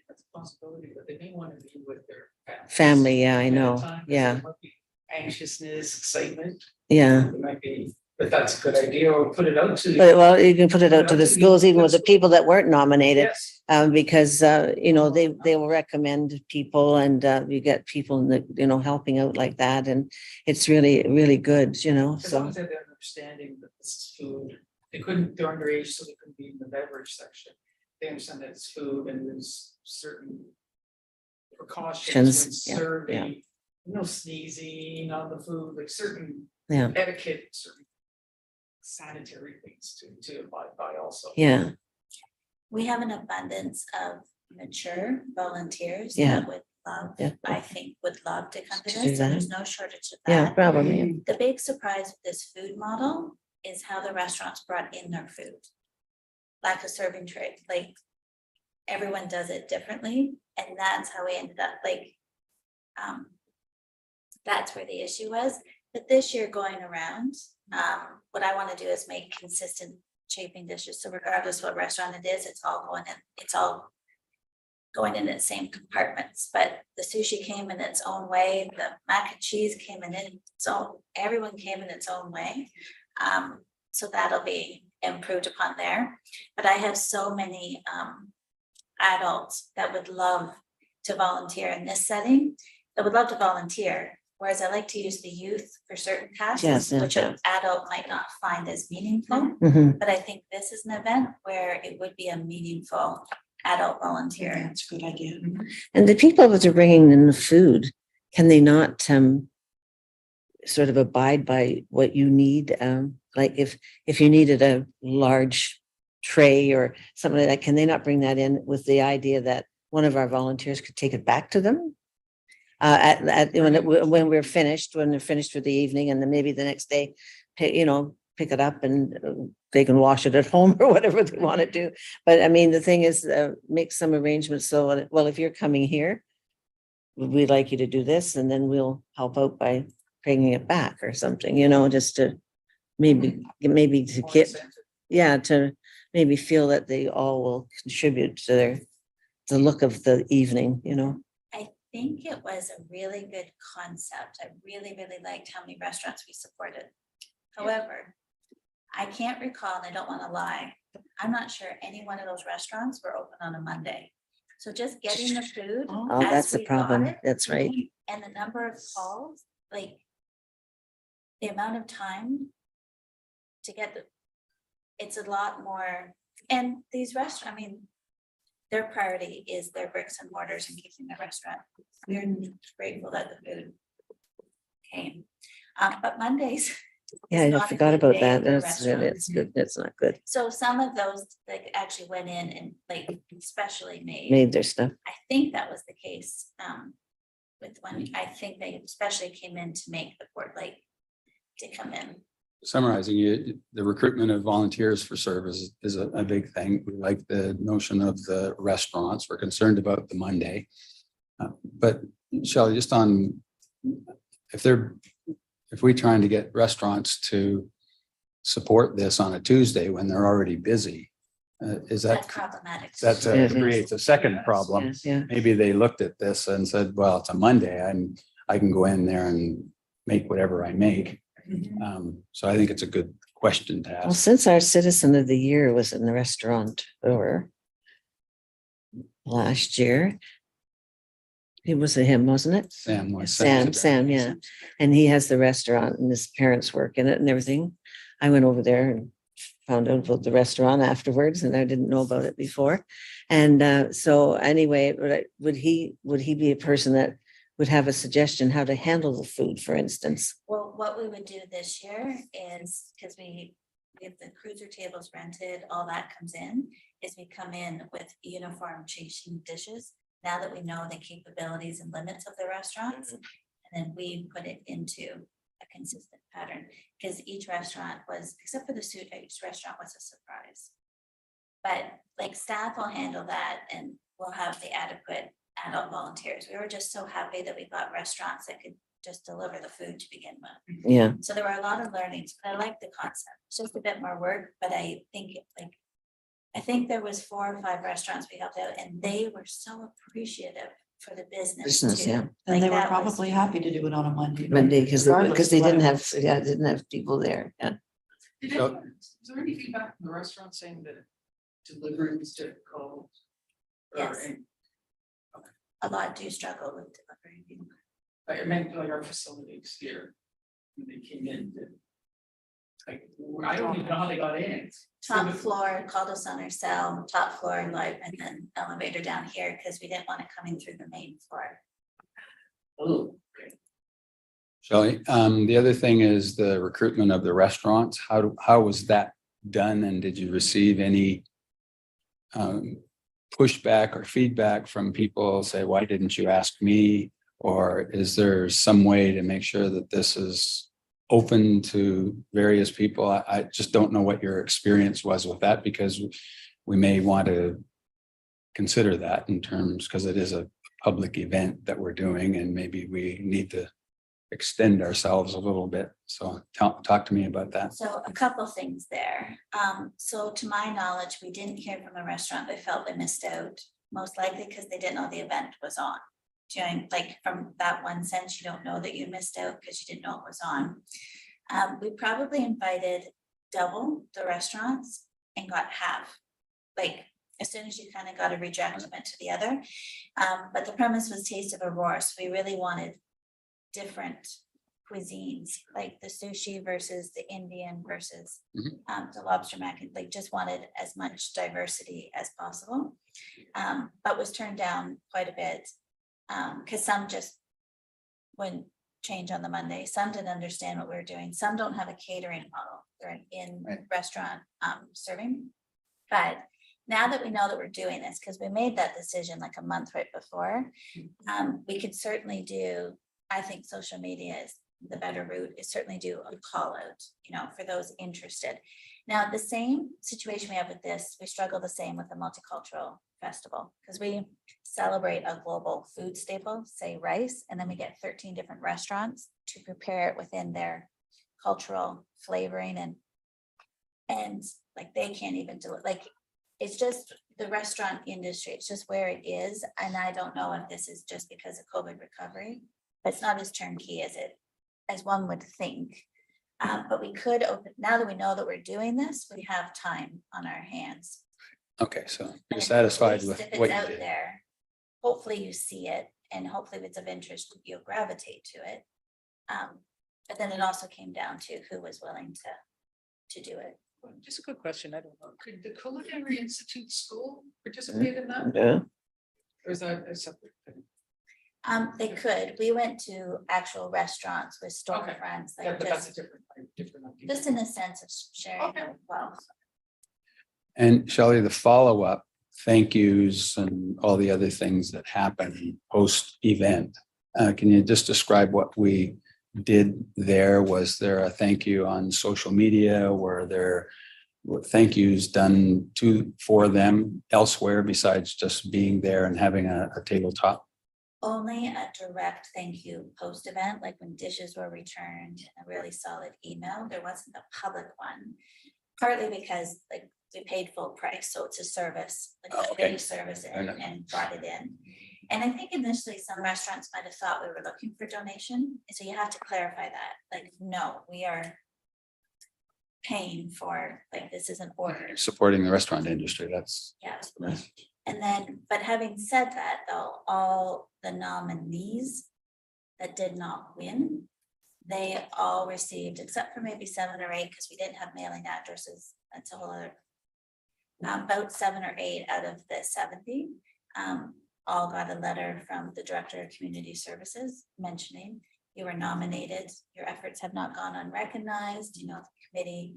That's a possibility, but they may want to be with their Family, yeah, I at that know, time, 'cause yeah, there might be Anxiousness, excitement, yeah. it might be, but that's a good idea, or put it out to. But well, you can put it out to the schools, even with the people that weren't nominated. Yes, Because, they will recommend people and you get people that, helping out like that. And it's really, really good, as long so, as they have the understanding that this is food, they're underage, so they couldn't be in the beverage section. They understand that it's food and there's certain precautions when Yeah, serving, no sneezing on the food, like certain yeah, etiquette, certain sanitary things to abide by also. yeah, We have an abundance of mature volunteers Yeah. that would love, Yeah. I think, would love to come to To do this, and there's that. no shortage of yeah, that. probably. The big surprise with this food model is how the restaurants brought in their food. Like a serving tray, like everyone does it differently, and that's how we ended up that's where the issue was. But this year going around, what I want to do is make consistent chafing dishes. So regardless what restaurant it is, it's all going in its same compartments. But the sushi came in its own way, the mac and cheese came in its own, everyone came in its own way. So that'll be improved upon there. But I have so many adults that would love to volunteer in this setting, that would love to volunteer. Whereas I like to use the youth for certain tasks, Yes, yeah. which an adult might not find as meaningful. Mhm. But I think this is an event where it would be a meaningful adult volunteer. that's a good idea. And the people that are bringing in the food, can they not sort of abide by what you need? Like if you needed a large tray or something like that, can they not bring that in with the idea that one of our volunteers could take it back to them? When they're finished for the evening, and then maybe the next day, pick it up and they can wash it at home or whatever they want to do. But I mean, the thing is, make some arrangements. So, well, if you're coming here, we'd like you to do this, and then we'll help out by bringing it back or something, just to maybe to More get, incentive. to maybe feel that they all will contribute to the look of the evening, I think it was a really good concept. I really, really liked how many restaurants we supported. However, I can't recall, and I don't want to lie, I'm not sure any one of those restaurants were open on a Monday. So just getting the food. Oh, as that's the we got problem. it, That's right. And the number of calls, like the amount of time to get it's a lot more. And these restaurants, I mean, their priority is their bricks and mortars and keeping the restaurant. We're grateful that the food came. But Mondays, Yeah, It's I not a forgot good about day that. for That's, it's restaurants. good. That's not good. So some of those like actually went in and like specially Made their stuff. I think that was the case with one, I think they especially came in to make the port like to come in. Summarizing you, the recruitment of volunteers for service is a big thing. We like the notion of the restaurants. We're concerned about the Monday. But Shelley, just on, if we trying to get restaurants to support this on a Tuesday when they're already busy, is That's that, problematic. that Yes. creates a second problem. Yes, yeah. Maybe they looked at this and said, well, it's a Monday, I can go in there and make whatever I make. So I think it's a good question to Well, ask. since our citizen of the year was in the restaurant or last year. It was a him, wasn't it? Sam was. Sam, yeah. And he has the restaurant and his parents work in it and everything. I went over there and found out about the restaurant afterwards and I didn't know about it before. And so anyway, would he be a person that would have a suggestion how to handle the food, for instance? Well, what we would do this year is, because we have the cruiser tables rented, all that comes in, is we come in with uniform chasing dishes. Now that we know the capabilities and limits of the restaurants, and then we put it into a consistent pattern, because each restaurant was, except for the suit, each restaurant was a surprise. But like staff will handle that and we'll have the adequate adult volunteers. We were just so happy that we got restaurants that could just deliver the food to begin with. Yeah, So there were a lot of learnings, but I like the concept. It's just a bit more work, but I think there was 4 or 5 restaurants we helped out and they were so appreciative for the business Business, too. yeah. And Like, they were that was- probably happy to do it on a Monday. Monday, because regardless they of didn't whether- didn't have people there. Yeah. Is there any feedback from the restaurant saying that delivery was difficult? Or Yes. any- A lot do struggle with delivery. I meant like our facilities here, when they came in, like, I don't even know how they got in. Top floor, called us on our cell, top floor live, and then elevator down here, because we didn't want it coming through the main floor. Oh, okay. Shelley, the other thing is the recruitment of the restaurants. How was that done? And did you receive any pushback or feedback from people say, why didn't you ask me? Or is there some way to make sure that this is open to various people? I just don't know what your experience was with that, because we may want to consider that in terms, because it is a public event that we're doing and maybe we need to extend ourselves a little bit. So talk to me about that. So a couple things there. So to my knowledge, we didn't hear from a restaurant that felt they missed out, most likely because they didn't know the event was on. Like from that one sense, you don't know that you missed out because you didn't know it was on. We probably invited double the restaurants and got half, like as soon as you kind of got a rejection, went to the other. But the premise was Taste of Aurora, so we really wanted different cuisines, like the sushi versus the Indian versus the lobster mac, like just wanted as much diversity as possible. But was turned down quite a bit because some just wouldn't change on the Monday. Some didn't understand what we were doing. Some don't have a catering model. They're an in-restaurant serving. But now that we know that we're doing this, because we made that decision like a month right before, we could certainly do, I think social media is the better route, is certainly do a call out, for those interested. Now, the same situation we have with this, we struggle the same with the multicultural festival, because we celebrate a global food staple, say rice, and then we get 13 different restaurants to prepare it within their cultural flavoring and like they can't even do it. Like it's just the restaurant industry, it's just where it is. And I don't know if this is just because of COVID recovery, but it's not as turnkey as one would think. But we could open, now that we know that we're doing this, we have time on our hands. Okay, so And you're if- satisfied at least with if what it's you out did. there, hopefully you see it and hopefully if it's of interest, you'll gravitate to it. But then it also came down to who was willing to do it. Just a quick question, I don't know, could the Culinary Institute School participate in that? Yeah. Or is that a separate thing? They could. We went to actual restaurants with Okay. storefronts, Yeah, like but that's a just, different idea. just in the sense of sharing Okay. wealth. And Shelley, the follow-up, thank yous and all the other things that happen post-event. Can you just describe what we did there? Was there a thank you on social media? Were there thank yous done for them elsewhere besides just being there and having a tabletop? Only a direct thank you post-event, like when dishes were returned, a really solid email. There wasn't a public one. Partly because like we paid full price, so it's a service, like a Okay. day service Fair enough. and brought it in. And I think initially some restaurants might have thought we were looking for donation, so you have to clarify that, like, no, we are paying for, like, this is an order. Supporting the restaurant industry, that's Yeah. nice. And then, but having said that, though, all the nominees that did not win, they all received, except for maybe 7 or 8, because we didn't have mailing addresses. That's a whole other. About 7 or 8 out of the 70, all got a letter from the Director of Community Services mentioning you were nominated, your efforts have not gone unrecognized, you know, the committee,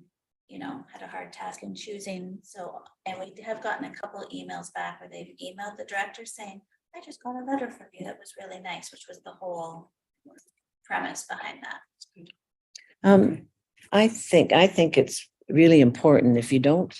you know, had a hard task in choosing. So, and we have gotten a couple of emails back where they've emailed the director saying, I just got a letter from you that was really nice, which was the whole premise behind that. I think it's really important if you don't,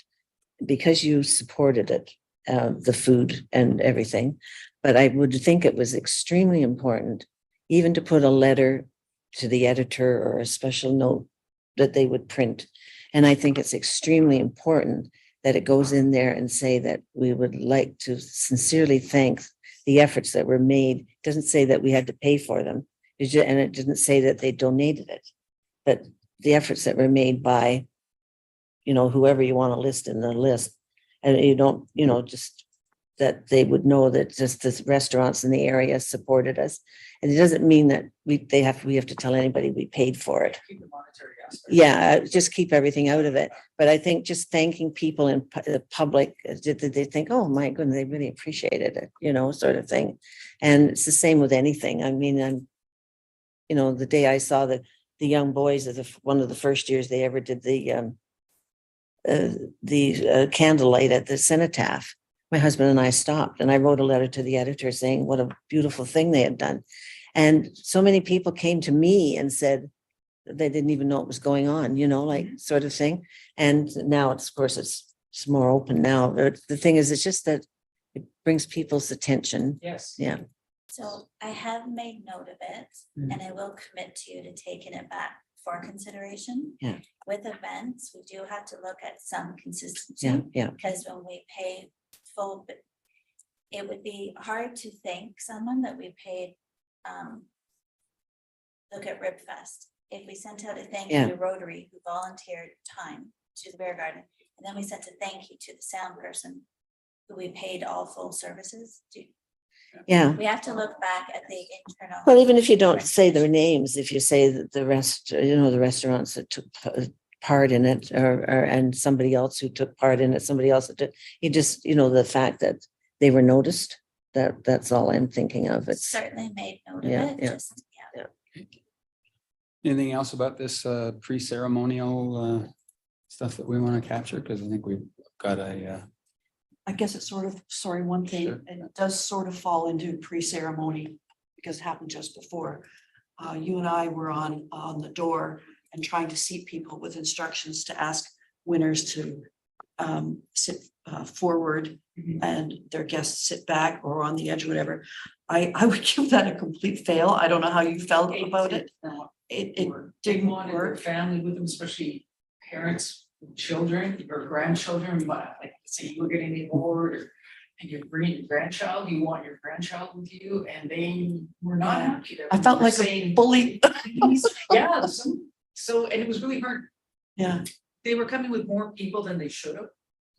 because you supported it, the food and everything. But I would think it was extremely important even to put a letter to the editor or a special note that they would print. And I think it's extremely important that it goes in there and say that we would like to sincerely thank the efforts that were made. It doesn't say that we had to pay for them. And it didn't say that they donated it, but the efforts that were made by, you know, whoever you want to list in the list. And you don't, you know, just that they would know that just the restaurants in the area supported us. And it doesn't mean that we have to tell anybody we paid for it. Keep the monetary aspect. Yeah, just keep everything out of it. But I think just thanking people in the public, did they think, oh my goodness, they really appreciated it, you know, sort of thing. And it's the same with anything. I mean, you know, the day I saw the young boys of one of the first years they ever did the candlelight at the cenotaph, my husband and I stopped and I wrote a letter to the editor saying what a beautiful thing they had done. And so many people came to me and said they didn't even know what was going on, you know, like sort of thing. And now it's, of course, it's more open now. But the thing is, it's just that it brings people's attention. Yes. Yeah. So I have made note of it Mm. and I will commit to you to taking it back for consideration. Yeah. With events, we do have to look at some consistency. Yeah. Yeah. Because when we pay full, it would be hard to thank someone that we paid, look at Rib Fest. If we sent out a thank you Yeah. to Rotary who volunteered time to the beer garden, and then we sent a thank you to the sound person who we paid all full services to. Yeah. We have to look back at the internal. Well, even if you don't say their names, if you say that the rest, you know, the restaurants that took part in it and somebody else who took part in it, somebody else that did, you just, you know, the fact that they were noticed, that's all I'm thinking of. It's Certainly made note of Yeah, it, yeah. just, yeah. Anything else about this pre-ceremonial stuff that we want to capture? Because I think we've got I guess it's sort of, sorry, one thing, Sure. it does sort of fall into pre-ceremony because it happened just before. You and I were on the door and trying to seat people with instructions to ask winners to sit forward Mhm. and their guests sit back or on the edge or whatever. I would give that a complete fail. I don't know how you felt about it. It They didn't wanted their work. family with them, especially parents, with children, or grandchildren, like say you were getting the award. And you're bringing your grandchild, you want your grandchild with you, and they were not Yeah. happy. They I felt were like a saying, bully. Yeah, so, and it was really hard. Yeah, They were coming with more people than they should have.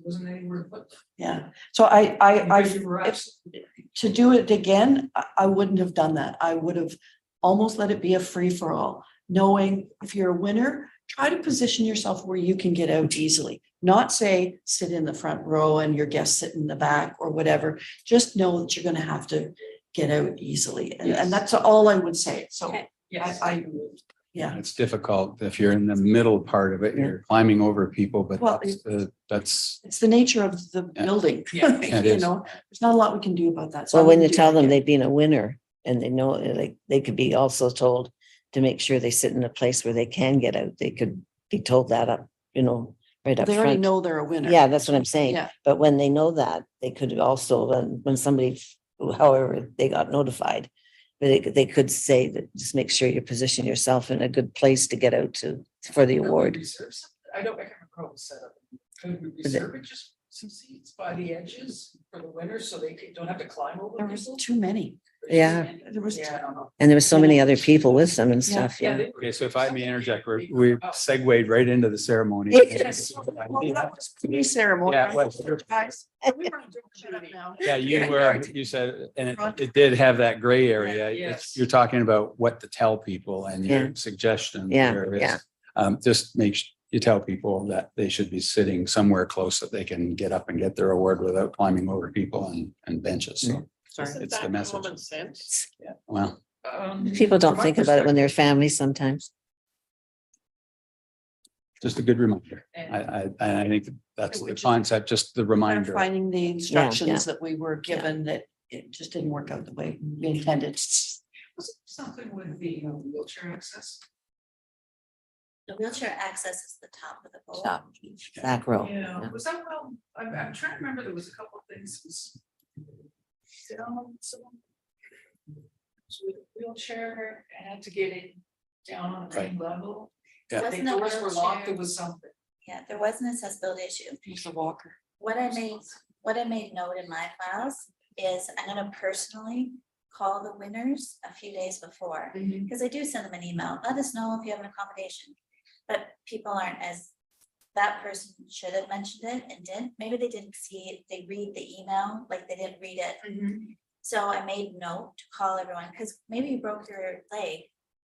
Wasn't anywhere but. yeah. So I Because you were absolutely- to do it again, I wouldn't have done that. I would have almost let it be a free for all, knowing if you're a winner, try to position yourself where you can get out easily. Not say sit in the front row and your guests sit in the back or whatever. Just know that you're going to have to get out easily. And that's all I would say. So Okay. Yes. yeah. It's difficult if you're in the middle part of it, Yeah. you're climbing over people, but Well, that's, It's the nature of the Yeah. building. Yeah, it You is. know, there's not a lot we can do about that. So I Well, when you wouldn't do tell that them yet. they've been a winner and they know, like, they could be also told to make sure they sit in a place where they can get out. They could be told that up, right up They already front. know they're a winner. Yeah, that's what I'm saying. Yeah. But when they know that, they could also, when somebody, however, they got notified, they could say that just make sure you position yourself in a good place to get out for the Could we award. reserve some- I can't recall the setup. Could we reserve it just some seats by the edges for the winners so they don't have to climb over There was people? too many. Yeah. There was, Yeah, I don't know. And there were so many other people with them and Yeah. stuff, yeah. they- okay, so if I may interject, we segued right into the ceremony. yes. Well, that was pre-ceremony. Yeah, it was. Guys. Shut up now. Yeah, you said, and it did have that gray area. Yes. You're talking about what to tell people and Yeah. your suggestion. Yeah, there is, yeah. Just you tell people that they should be sitting somewhere close that they can get up and get their award without climbing over people and benches. So, Isn't it's the that message. common sense? yeah, well, People don't From my think about it when they're perspective, family sometimes. just a good reminder. and- I think that's the Which is- concept, just the reminder. Finding the instructions that we were given that it just didn't work out the way we intended. Was it something with the wheelchair access? The wheelchair access is the top of the bowl. Top. Back row. Yeah, Yeah. was that well, I'm trying to remember, there was a couple of things. Down, someone. So with a wheelchair, I had to get it down on the same level. Yeah. I think Wasn't a doors were locked, wheelchair- there was something. Yeah, there was an accessibility issue. He's a walker. What I made note in my files is I'm gonna personally call the winners a few days before. Because I do send them an email, let us know if you have an accommodation. But people aren't that person should have mentioned it and didn't, maybe they didn't see it, they read the email, like they didn't read it. So I made note to call everyone, because maybe you broke your leg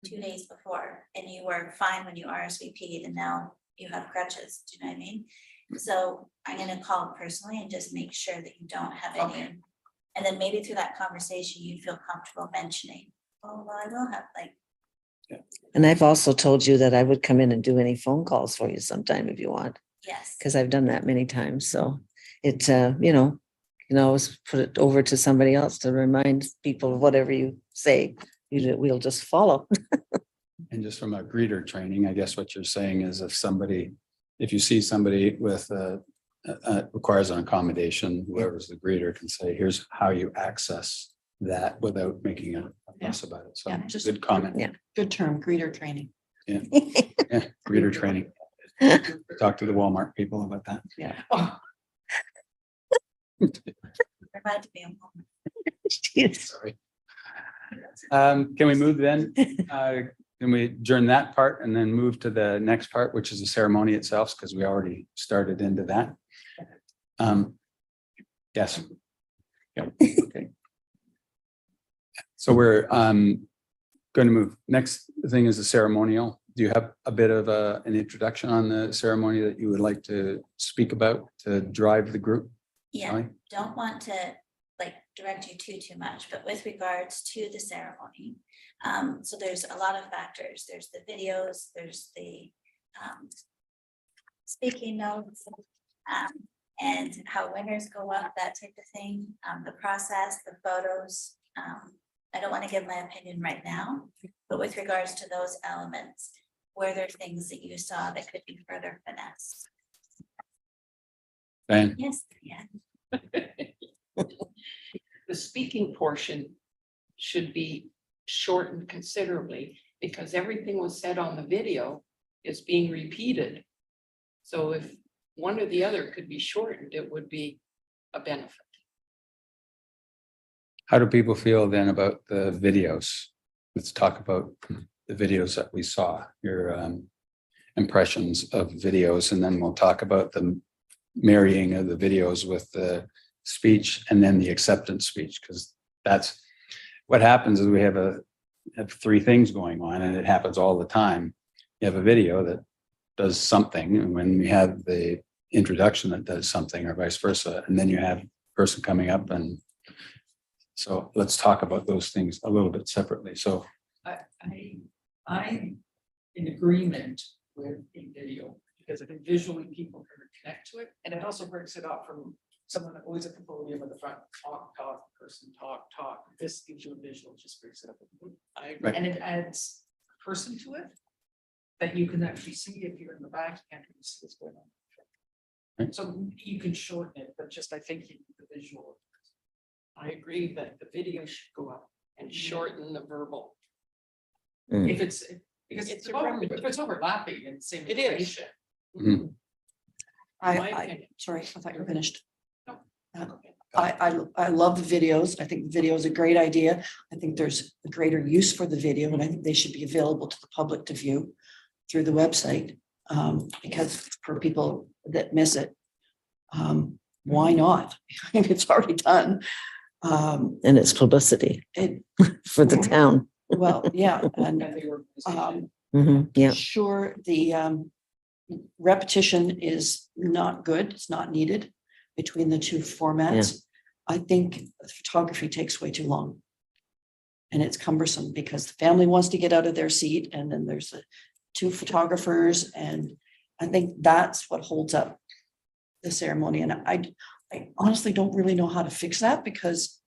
2 days before and you were fine when you RSVP'd and now you have crutches, do you know what I mean? So I'm gonna call personally and just make sure that you don't have any. Okay. And then maybe through that conversation, you feel comfortable mentioning, oh, well, I will have like, And I've also told you that I would come in and do any phone calls for you sometime if you want, yes. because I've done that many times. So it, you can always put it over to somebody else to remind people of whatever you say, we'll just follow. And just from a greeter training, I guess what you're saying is if you see somebody with requires an accommodation, whoever's the greeter can say, here's how you access that without making a fuss about it. So Yeah, just- good comment. Yeah. Good term, greeter training. Yeah, greeter training. Talk to the Walmart people about that. Oh, Remind me of home. Jeez. Sorry. Can we move then? Can we adjourn that part and then move to the next part, which is the ceremony itself, because we already started into that. Yes. Yeah, okay. So we're going to move. Next thing is the ceremonial. Do you have a bit of an introduction on the ceremony that you would like to speak about to drive the group? Yeah, Sally? don't want to like direct you too much, but with regards to the ceremony. So there's a lot of factors. There's the videos, there's the speaking notes, and how winners go up, that type of thing, the process, the photos. I don't want to give my opinion right now, but with regards to those elements, were there things that you saw that could be further finessed? Diane? Yes, yeah. The speaking portion should be shortened considerably because everything was said on the video is being repeated. So if one or the other could be shortened, it would be a benefit. How do people feel then about the videos? Let's talk about the videos that we saw, your impressions of videos, and then we'll talk about the marrying of the videos with the speech and then the acceptance speech, because that's what happens is we have three things going on, and it happens all the time. You have a video that does something, and when we have the introduction that does something, or vice versa, and then you have a person coming up and So let's talk about those things a little bit separately. So I'm in agreement with a video, because I think visually people can connect to it, and it also breaks it up from someone that always at the podium at the front, talk, person, talk. This gives you a visual, just breaks it up. I agree, Right. and it adds a person to it that you can actually see. If you're in the back, you can't really see what's going on. Right. So you can shorten it, but just I think you need the visual. I agree that the video should go up And shorten the verbal. if it's, because It's if it's overlapping and same It is. information. Mhm. My I, opinion. sorry, I thought you were finished. No. I love the videos. I think the video is a great idea. I think there's a greater use for the video, and I think they should be available to the public to view through the website. Because for people that miss it, why not? It's already done. And it's publicity It, for the town. well, yeah, and And the organization. Yeah, sure, the repetition is not good. It's not needed between the two formats. I think photography takes way too long. And it's cumbersome because the family wants to get out of their seat, and then there's the two photographers, and I think that's what holds up the ceremony. And I honestly don't really know how to fix that, because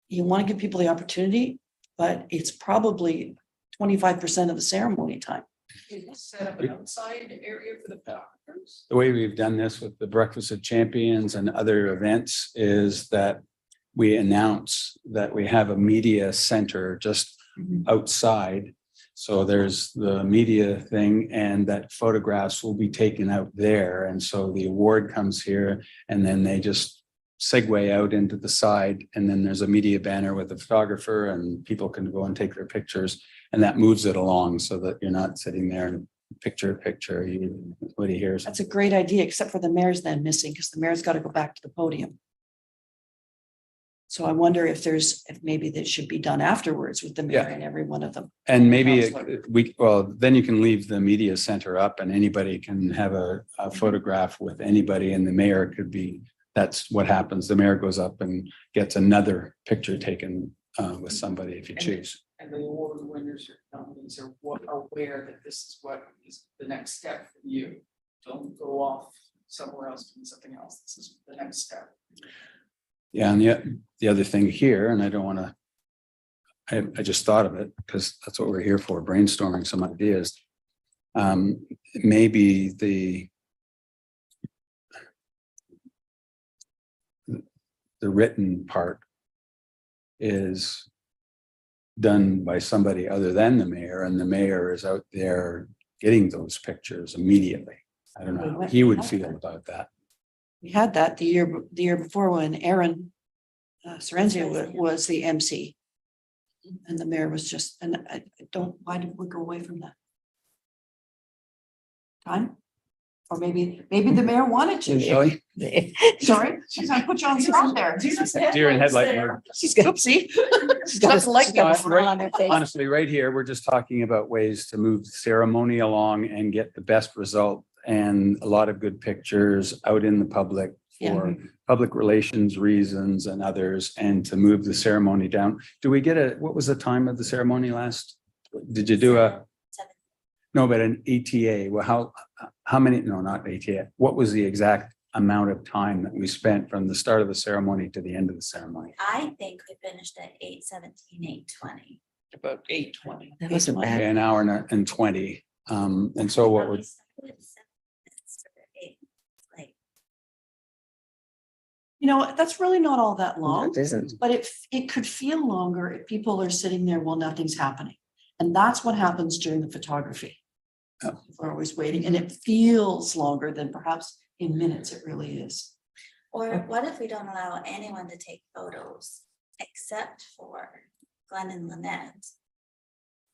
you want to give people the opportunity, but it's probably 25% of the ceremony time. Set up an outside area for the photographers. the way we've done this with the Breakfast of Champions and other events is that we announce that we have a media center just outside. So there's the media thing, and that photographs will be taken out there. And so the award comes here, and then they just segue out into the side. And then there's a media banner with a photographer, and people can go and take their pictures. And that moves it along so that you're not sitting there and picture, what he hears. That's a great idea, except for the mayor's then missing, because the mayor's got to go back to the podium. So I wonder if maybe that should be done afterwards with the mayor Yeah. and every one of them. And maybe Counselor. then you can leave the media center up, and anybody can have a photograph with anybody, and the mayor could be, that's what happens. The mayor goes up and gets another picture taken with somebody if you choose. And the award winners or companies are aware that this is what is the next step for you. Don't go off somewhere else doing something else. This is the next step. Yeah, and the other thing here, and I don't want to, I just thought of it because that's what we're here for, brainstorming some ideas. Maybe the written part is done by somebody other than the mayor, and the mayor is out there getting those pictures immediately. I don't know how he would feel about that. We had that the year before when Aaron Sorrenzio was the MC. And the mayor was just, and why did we go away from that? Time? Or maybe the mayor wanted to. Shelley? Sorry, she's gonna put you on the spot there. Deer in headlight mode. She's oopsie. She's got like that on her face. Honestly, right here, we're just talking about ways to move the ceremony along and get the best result, and a lot of good pictures out in the public for public relations reasons and others, and to move the ceremony down. Do we get what was the time of the ceremony last? Did you do no, but an ATA? Well, how many? No, not ATA. What was the exact amount of time that we spent from the start of the ceremony to the end of the ceremony? I think we finished at 8:17, 8:20. About 8:20. That wasn't Okay, bad. an hour and 20. And so what would, You know, that's really not all that long. It isn't. But it could feel longer if people are sitting there while nothing's happening. And that's what happens during the photography. Oh. We're always waiting, and it feels longer than perhaps in minutes it really is. Or what if we don't allow anyone to take photos except for Glenn and Lynette?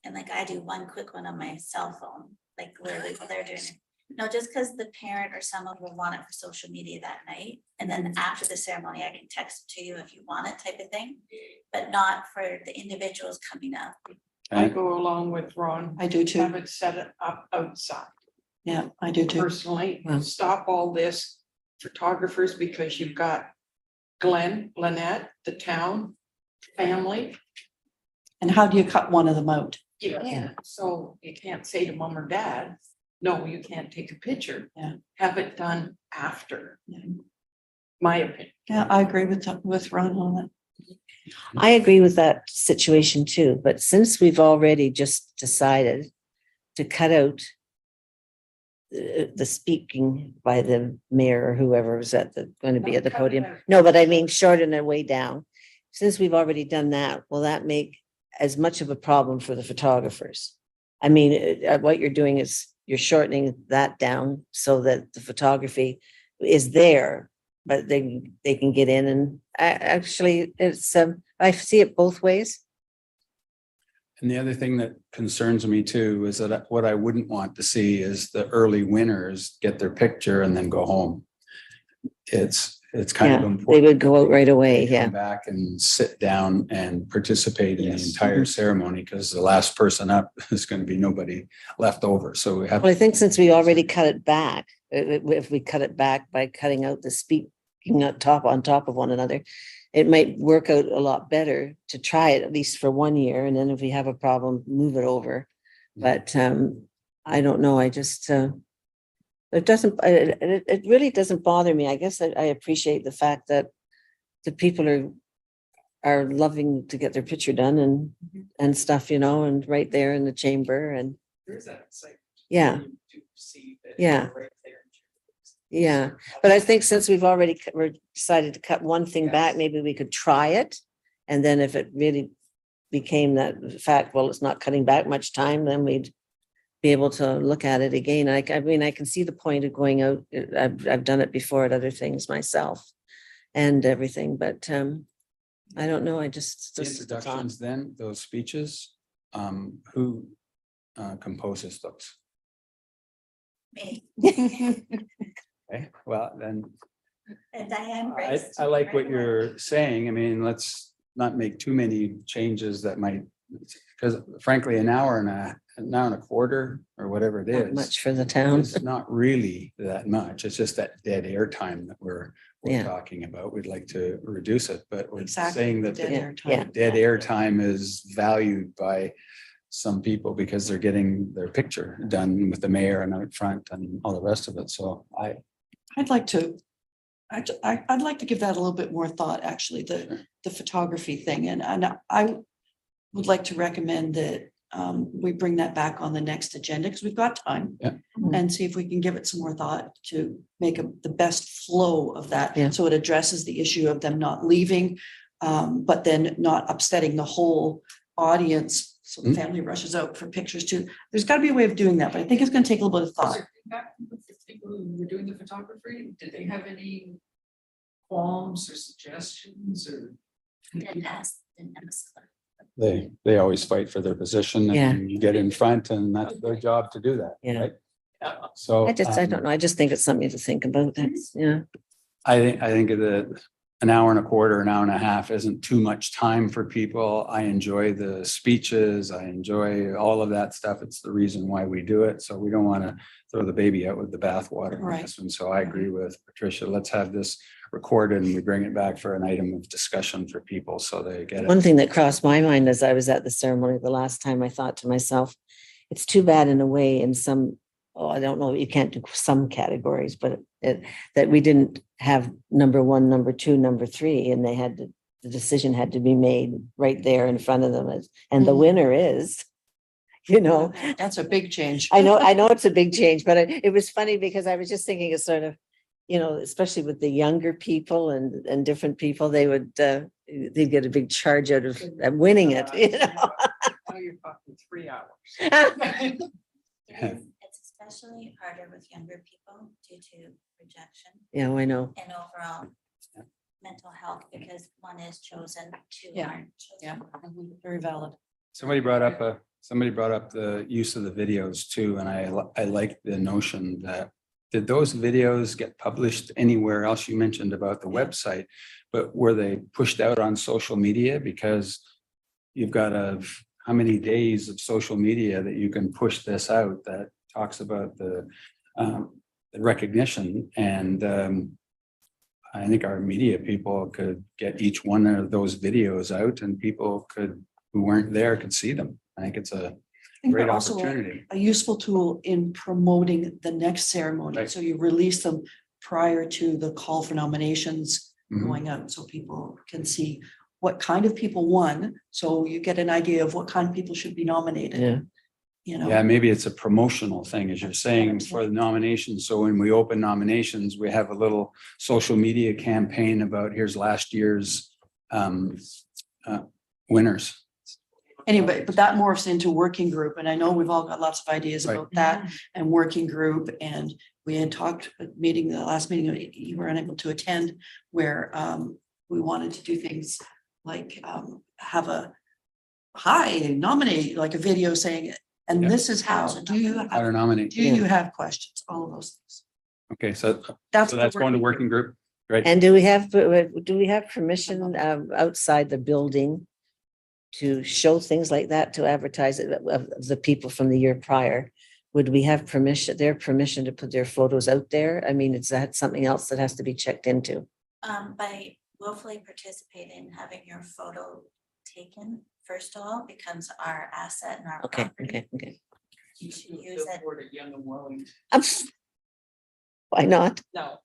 And like I do one quick one on my cell phone, like literally while they're doing it. No, just because the parent or someone will want it for social media that night. And then after the ceremony, I can text it to you if you want it type of thing, but not for the individuals coming up. I go along with Ron. I do Have too. it set it up outside. Yeah, I do too. Personally, Wow. stop all this photographers, because you've got Glenn, Lynette, the town, family. And how do you cut one of them out? Yeah, so you can't say to mom or dad, no, you can't take a picture. Yeah. Have it done after. Yeah. My opinion. Yeah, I agree with Ron on that. I agree with that situation too, but since we've already just decided to cut out the speaking by the mayor or whoever was going to be at the podium. No, but I mean, shorten it way down. Since we've already done that, will that make as much of a problem for the photographers? I mean, what you're doing is you're shortening that down so that the photography is there, but they can get in and actually it's, I see it both ways. And the other thing that concerns me too is that what I wouldn't want to see is the early winners get their picture and then go home. It's kind of Yeah, important. they would go out right away, They yeah. come back and sit down and participate in the Yes. entire ceremony, because the last person up is going to be nobody left over. So we have. Well, I think since we already cut it back, if we cut it back by cutting out the speaking on top of one another, it might work out a lot better to try it at least for 1 year. And then if we have a problem, move it over. But I don't know. I just, it really doesn't bother me. I guess I appreciate the fact that the people are loving to get their picture done and stuff, you know, and right there in the chamber and There's that excitement. yeah. You do see that Yeah. right there. Yeah, but I think since we've already we're decided to cut one thing back, Yes. maybe we could try it. And then if it really became that fact, well, it's not cutting back much time, then we'd be able to look at it again. I mean, I can see the point of going out. I've done it before at other things myself and everything, but I don't know. I just The a thought. introductions then, those speeches, who composes those? Me Okay, well, then and Diane Grace. I like what right away. you're saying. I mean, let's not make too many changes that might, because frankly, an hour and a quarter or whatever it Not is. much for the town. It's not really that much. It's just that dead air time that we're Yeah. talking about. We'd like to reduce it, but we're Exactly. saying that Dead the air time. Yeah. dead air time is valued by some people because they're getting their picture done with the mayor and out front and all the rest of it. So I'd like to give that a little bit more thought, actually, the photography thing. And I would like to recommend that we bring that back on the next agenda because we've got time. Yeah. And see if we can give it some more thought to make the best flow of that. Yeah. So it addresses the issue of them not leaving, but then not upsetting the whole audience. So the family rushes out for pictures too. There's got to be a way of doing that, but I think it's going to take a little bit of Was thought. there feedback from the people who were doing the photography? Did they have any qualms or suggestions or? Didn't ask. they always fight for their position Yeah. and get in front, and that's their job to do that. Yeah. Right? So I don't know. I just think it's something to think about. That's, yeah. I think that an hour and a quarter, an hour and a half isn't too much time for people. I enjoy the speeches. I enjoy all of that stuff. It's the reason why we do it. So we don't want to throw the baby out with the bathwater on Right. this one. So I agree with Patricia. Let's have this recorded and we bring it back for an item of discussion for people so they get One it. thing that crossed my mind as I was at the ceremony the last time, I thought to myself, it's too bad in a way in some, I don't know, you can't do some categories, but that we didn't have number 1, number 2, number 3, and the decision had to be made right there in front of them. And the Mhm. winner is, you know, That's a big change. I know it's a big change, but it was funny because I was just thinking of sort of, you know, especially with the younger people and different people, they'd get a big charge out of winning it, you know. Now you're talking 3 hours. It's especially harder with younger people due to rejection Yeah, I know. and overall mental health because one is chosen, 2 Yeah. aren't chosen. Yeah. Very valid. Somebody brought up the use of the videos too, and I like the notion that did those videos get published anywhere else? You mentioned about the website, but were they pushed out on social media? Because you've got how many days of social media that you can push this out that talks about the recognition, and I think our media people could get each one of those videos out and people could, who weren't there, could see them. I think it's a I think great they're also opportunity. a useful tool in promoting the next ceremony. Right. So you release them prior to the call for nominations Mhm. going out, so people can see what kind of people won. So you get an idea of what kind of people should be nominated. Yeah. You know. Yeah, maybe it's a promotional thing, as you're That's what I'm saying, for the nominations. So when we open nominations, we have a little social media campaign about here's last year's winners. Anyway, but that morphs into working group, and I know we've all got lots of ideas Right. about that and working group, and we had talked at meeting, the last meeting, you were unable to attend, where we wanted to do things like have a nominate, like a video saying, and Yeah. this is how, How to nominate. do you have questions, all of those things. Okay, so That's that's going to working group, right? And do we have permission outside the building to show things like that, to advertise it of the people from the year prior? Would we have permission, their permission to put their photos out there? I mean, is that something else that has to be checked into? By willfully participating, having your photo taken, first of all, becomes our asset and our Okay, property. okay. You should use it. Billboard at Young and Wellington. Why not? No.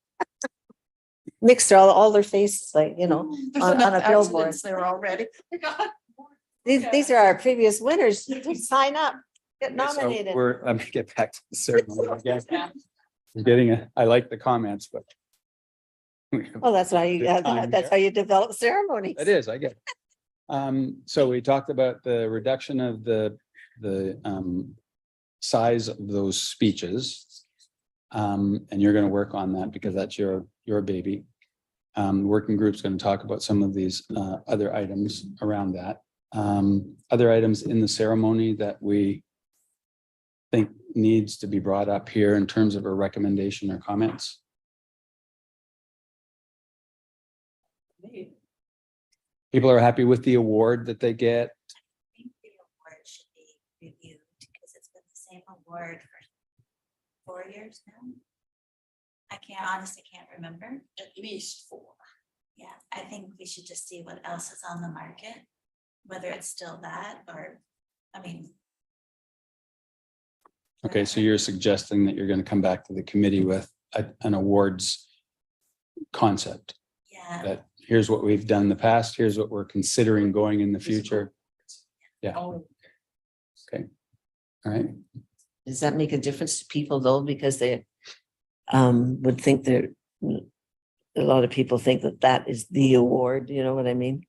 Mix all their faces, like, you know, There's on enough a billboard. accidents there already. These are our previous winners. Just sign up, get Okay, so nominated. let me get back to the ceremony again. Yeah. I'm getting I like the comments, but. Well, that's why you, Good time, that's yeah. how you develop ceremonies. It is, I get it. So we talked about the reduction of the size of those speeches. And you're gonna work on that because that's your baby. Working group's gonna talk about some of these other items around that. Other items in the ceremony that we think needs to be brought up here in terms of a recommendation or comments. People are happy with the award that they get. I think the award should be reviewed because it's been the same award for 4 years now. I honestly can't remember. At least 4. Yeah, I think we should just see what else is on the market, whether it's still that or, I mean. Okay, so you're suggesting that you're gonna come back to the committee with an awards concept, Yeah, that here's what we've done in the past, here's what we're considering going in the future. Oh, All right, Does that make a difference to people though? Because they would think that a lot of people think that that is the award, you know what I mean?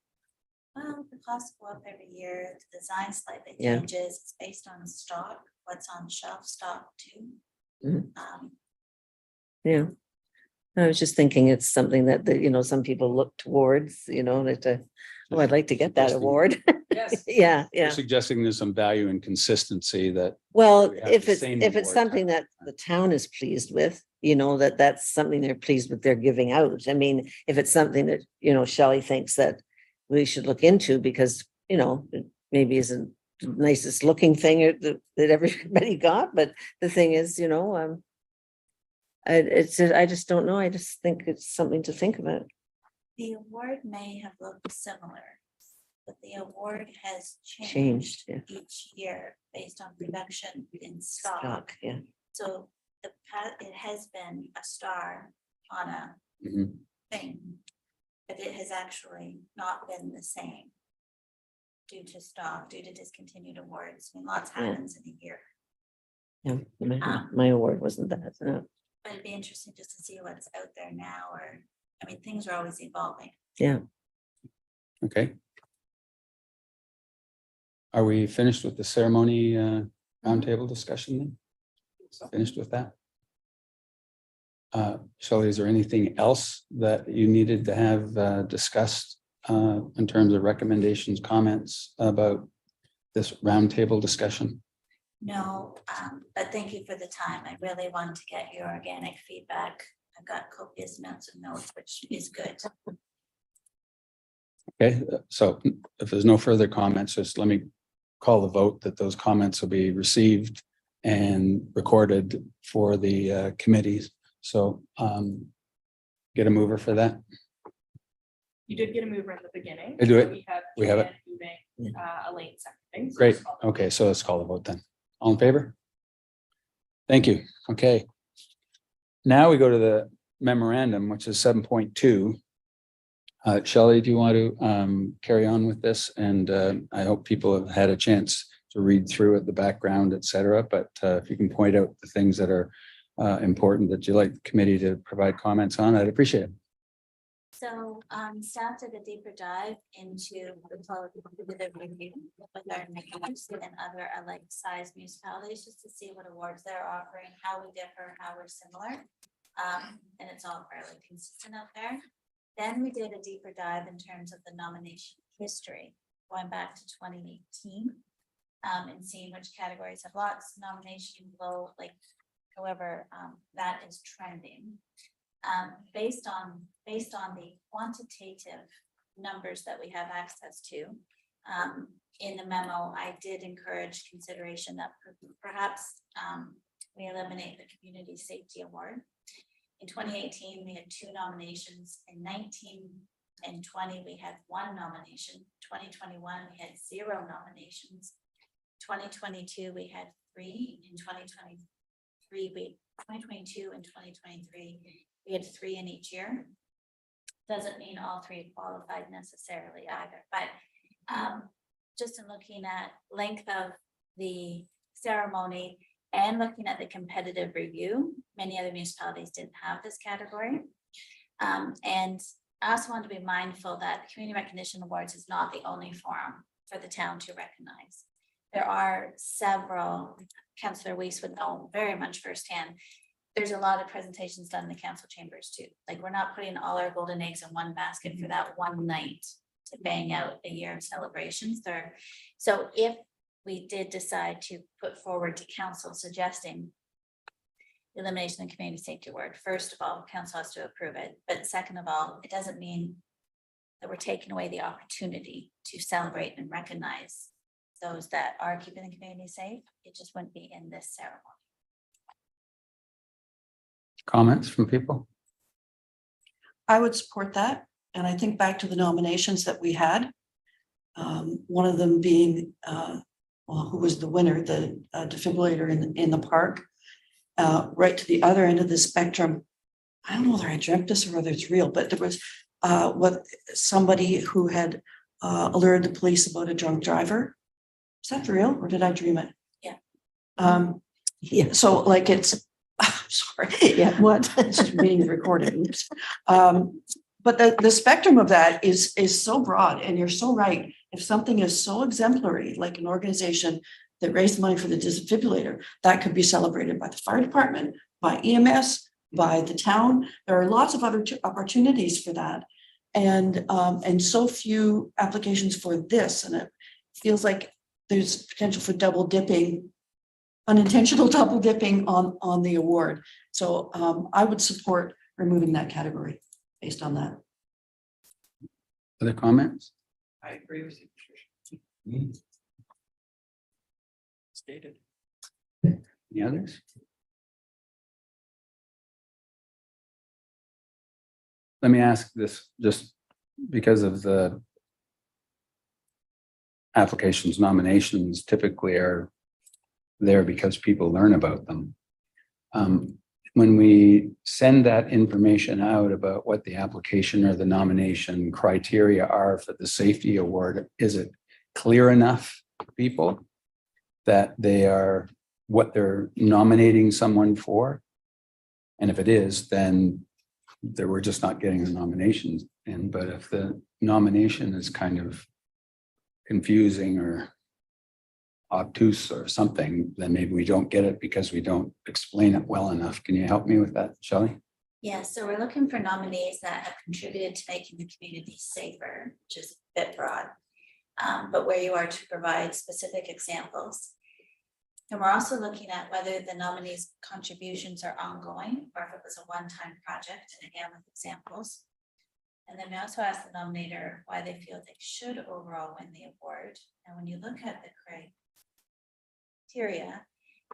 well, the costs go up every year, the design slightly Yeah. changes, it's based on stock, what's on shelf stock too. Mhm. Um, Yeah. I was just thinking it's something that, some people look towards, like oh, I'd like to get that Suggesting- award. yes. Yeah, you're yeah. suggesting there's some value and consistency that, Well, we have if the it's, same if it's award something that time. the town is pleased with, that's something they're pleased with, they're giving out. I mean, if it's something that, Shelley thinks that we should look into because, it maybe isn't the nicest looking thing that everybody got, but the thing is, I just don't know. I just think it's something to think about. The award may have looked similar, but the award has Changed, changed yeah. each year based on production in stock. Stock, yeah. So it has been a star on a Mhm. thing, but it has actually not been the same due to stock, due to discontinued awards. I mean, lots Yeah. happens in a year. Yeah, my award wasn't that, no. But it'd be interesting just to see what's out there now, or, I mean, things are always evolving. Yeah. Okay. Are we finished with the ceremony roundtable discussion then? Finished with that? Shelley, is there anything else that you needed to have discussed in terms of recommendations, comments about this roundtable discussion? No, but thank you for the time. I really wanted to get your organic feedback. I've got copious amounts of notes, which is good. Okay, so if there's no further comments, just let me call the vote that those comments will be received and recorded for the committees. So get a mover for that? You did get a mover in the beginning. I do so it. We have We have it. Joanne moving, Elaine seconding. So Great. just call it. Okay, so let's call the vote then. All in favor? Thank you. Okay. Now we go to the memorandum, which is 7.2. Shelley, do you want to carry on with this? And I hope people have had a chance to read through it, the background, et cetera. But if you can point out the things that are important that you'd like the committee to provide comments on, I'd appreciate it. So staff did a deeper dive into the review with our neighbors and other like sized municipalities, just to see what awards they're offering, how we differ, how we're similar. And it's all fairly consistent out there. Then we did a deeper dive in terms of the nomination history, going back to 2018. And seeing which categories have lots of nomination low, like however that is trending. Based on the quantitative numbers that we have access to, in the memo, I did encourage consideration that perhaps we eliminate the Community Safety Award. In 2018, we had 2 nominations. In 19 and 20, we had 1 nomination. 2021, we had 0 nominations. 2022, we had 3. In 2022 and 2023, we had 3 in each year. Doesn't mean all 3 qualified necessarily either, but just in looking at length of the ceremony and looking at the competitive review, many other municipalities didn't have this category. And I also want to be mindful that the Community Recognition Awards is not the only forum for the town to recognize. There are several, Councillor Weiss would know very much firsthand. There's a lot of presentations done in the council chambers too. Like, we're not putting all our golden eggs in one basket for that one night to bang out a year of celebrations there. So if we did decide to put forward to council suggesting the elimination of the Community Safety Award, first of all, council has to approve it. But second of all, it doesn't mean that we're taking away the opportunity to celebrate and recognize those that are keeping the community safe. It just wouldn't be in this ceremony. Comments from people? I would support that. And I think back to the nominations that we had. One of them being, well, who was the winner, the defibrillator in the park, right to the other end of the spectrum. I don't know whether I dreamt this or whether it's real, but there was somebody who had alerted the police about a drunk driver. Is that real or did I dream it? Yeah. Yeah. So like it's, sorry. Yeah. What? It's just being recorded. But the spectrum of that is so broad, and you're so right. If something is so exemplary, like an organization that raised money for the defibrillator, that could be celebrated by the fire department, by EMS, by the town. There are lots of other opportunities for that, and so few applications for this, and it feels like there's potential for double dipping, unintentional double dipping on the award. So I would support removing that category based on that. Other comments? I agree with you. Stated. Any others? Let me ask this, just because of the applications, nominations typically are there because people learn about them. When we send that information out about what the application or the nomination criteria are for the safety award, is it clear enough to people that they are what they're nominating someone for? And if it is, then we're just not getting the nominations in. But if the nomination is kind of confusing or obtuse or something, then maybe we don't get it because we don't explain it well enough. Can you help me with that, Shelley? Yeah, so we're looking for nominees that have contributed to making the community safer, which is a bit broad, but where you are to provide specific examples. And we're also looking at whether the nominees' contributions are ongoing or if it was a one-time project, and again with examples. And then we also ask the nominator why they feel they should overall win the award. And when you look at the criteria,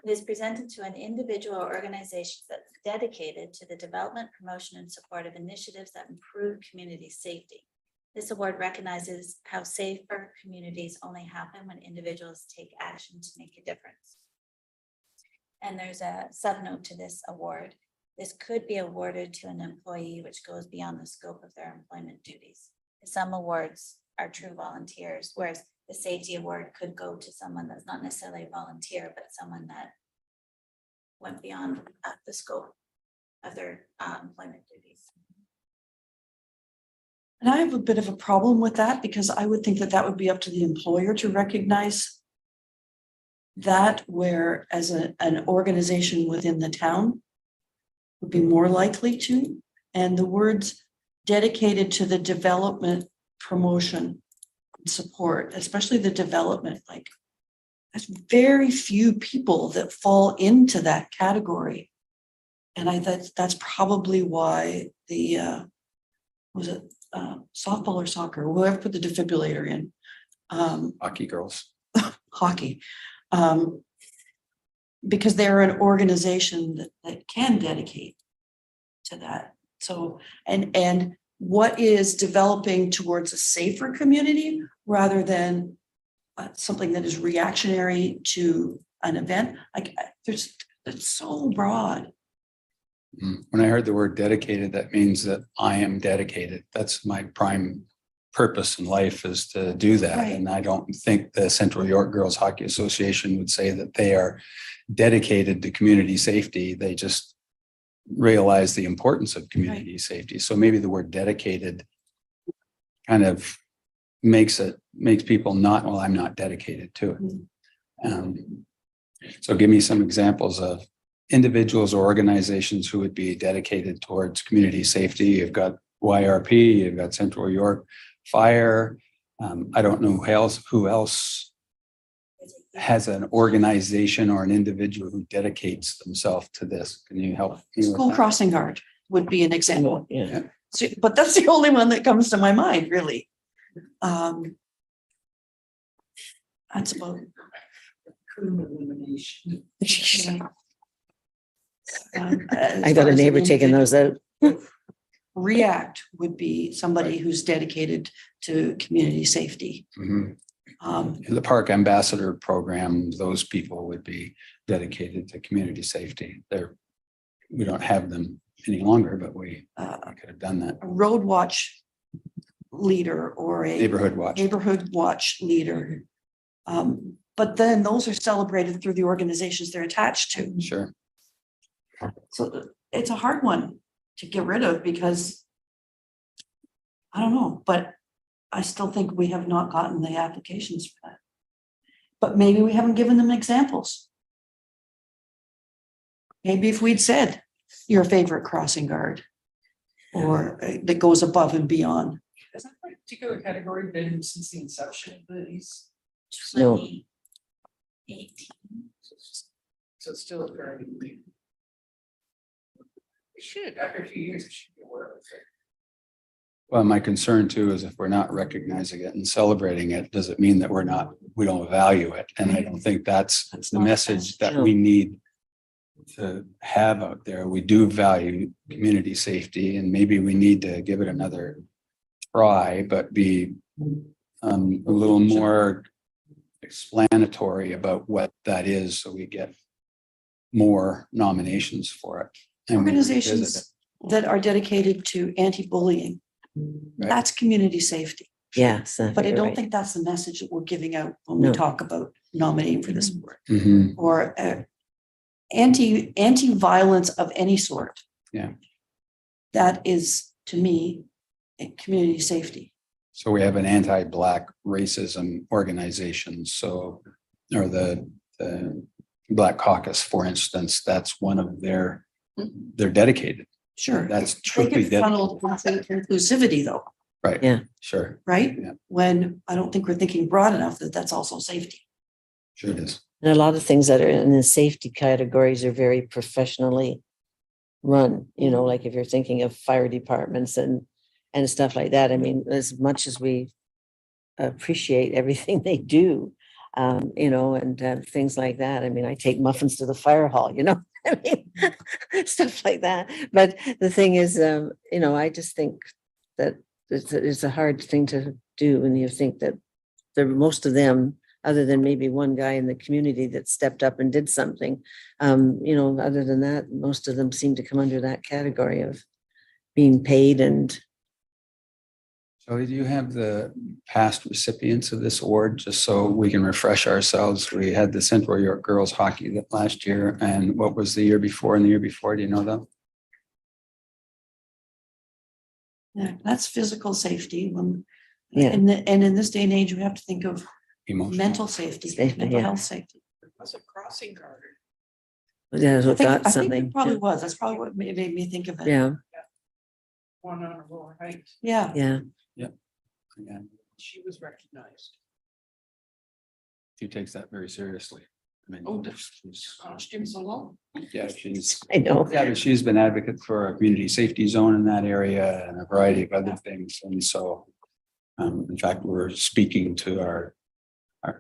It is presented to an individual or organization that's dedicated to the development, promotion, and support of initiatives that improve community safety. This award recognizes how safer communities only happen when individuals take action to make a difference. And there's a subnote to this award. This could be awarded to an employee which goes beyond the scope of their employment duties. Some awards are true volunteers, whereas the safety award could go to someone that's not necessarily a volunteer, but someone that went beyond the scope of their employment duties. And I have a bit of a problem with that because I would think that that would be up to the employer to recognize that, where as an organization within the town would be more likely to. And the words dedicated to the development, promotion, and support, especially the development, like there's very few people that fall into that category. And that's probably why the was it softball or soccer, whoever put the defibrillator in, Hockey girls. hockey, because they're an organization that can dedicate to that. So, and what is developing towards a safer community rather than something that is reactionary to an event? Like it's so broad. When I heard the word dedicated, that means that I am dedicated. That's my prime purpose in life, is to do that. Right. And I don't think the Central York Girls Hockey Association would say that they are dedicated to community safety. They just realize the importance of community safety. So maybe the word dedicated kind of makes people not, well, I'm not dedicated to it. So give me some examples of individuals or organizations who would be dedicated towards community safety. You've got YRP, you've got Central York Fire. I don't know who else has an organization or an individual who dedicates themselves to this. Can you help me with School that? crossing guard would be an example. Yeah. So, but that's the only one that comes to my mind, really. That's about. Elimination. I got a neighbor taking those out. React would be somebody who's dedicated to community safety. Mhm. Um, The Park Ambassador Program, those people would be dedicated to community safety. We don't have them any longer, but we could have done that. a road watch leader or a Neighborhood watch. neighborhood watch leader. But then those are celebrated through the organizations they're attached to. Sure. So it's a hard one to get rid of because I don't know, but I still think we have not gotten the applications for that. But maybe we haven't given them examples. Maybe if we'd said your favorite crossing guard or that goes above and beyond. Has that particular category been since the inception of these? No. 2018. So it's still a very new. We should, after a few years, we should be aware of it. Well, my concern too is if we're not recognizing it and celebrating it, does it mean that we don't value it? And I don't think that's the not message that No. we need to have out there. We do value community safety, and maybe we need to give it another try, but be a little more explanatory about what that is, so we get more nominations for it. And we revisit Organizations that are dedicated to anti-bullying, Right. that's community safety. Yes. But I you're don't right. think that's the message that we're giving out when we No. talk about nominating for this award. it. Mhm. Or anti-violence of any sort. Yeah. That is, to me, a community safety. So we have an anti-Black racism organization, or the Black Caucus, for instance, that's one of they're dedicated. Sure. That's They truly get dedicated. funneled into inclusivity though, Right. Yeah. Sure. right? Yeah. When I don't think we're thinking broad enough that that's also safety. Sure it is. And a lot of things that are in the safety categories are very professionally run, like if you're thinking of fire departments and stuff like that. I mean, as much as we appreciate everything they do, You know, and things like that. I mean, I take muffins to the fire hall, you know, I mean, stuff like that. But the thing is, you know, I just think that it's a hard thing to do when you think that most of them, other than maybe one guy in the community that stepped up and did something, you know, other than that, most of them seem to come under that category of being paid and. So do you have the past recipients of this award, just so we can refresh ourselves? We had the Central York Girls Hockey last year, and what was the year before and the year before? Do you know that? Yeah, that's physical safety. Yeah. And in this day and age, we have to think of Emotional. mental safety, Safety, mental yeah. health safety. Was a crossing guard. Yeah, I think got it something. probably was. That's probably what made me think of it. Yeah, One on a lower height. Yeah. yeah, Yeah, She was recognized. she takes that very seriously. I mean, Oh, she's- Costumes alone. yeah, she's. I know. Yeah, but she's been advocate for a community safety zone in that area and a variety of other things. And so, in fact, we're speaking to our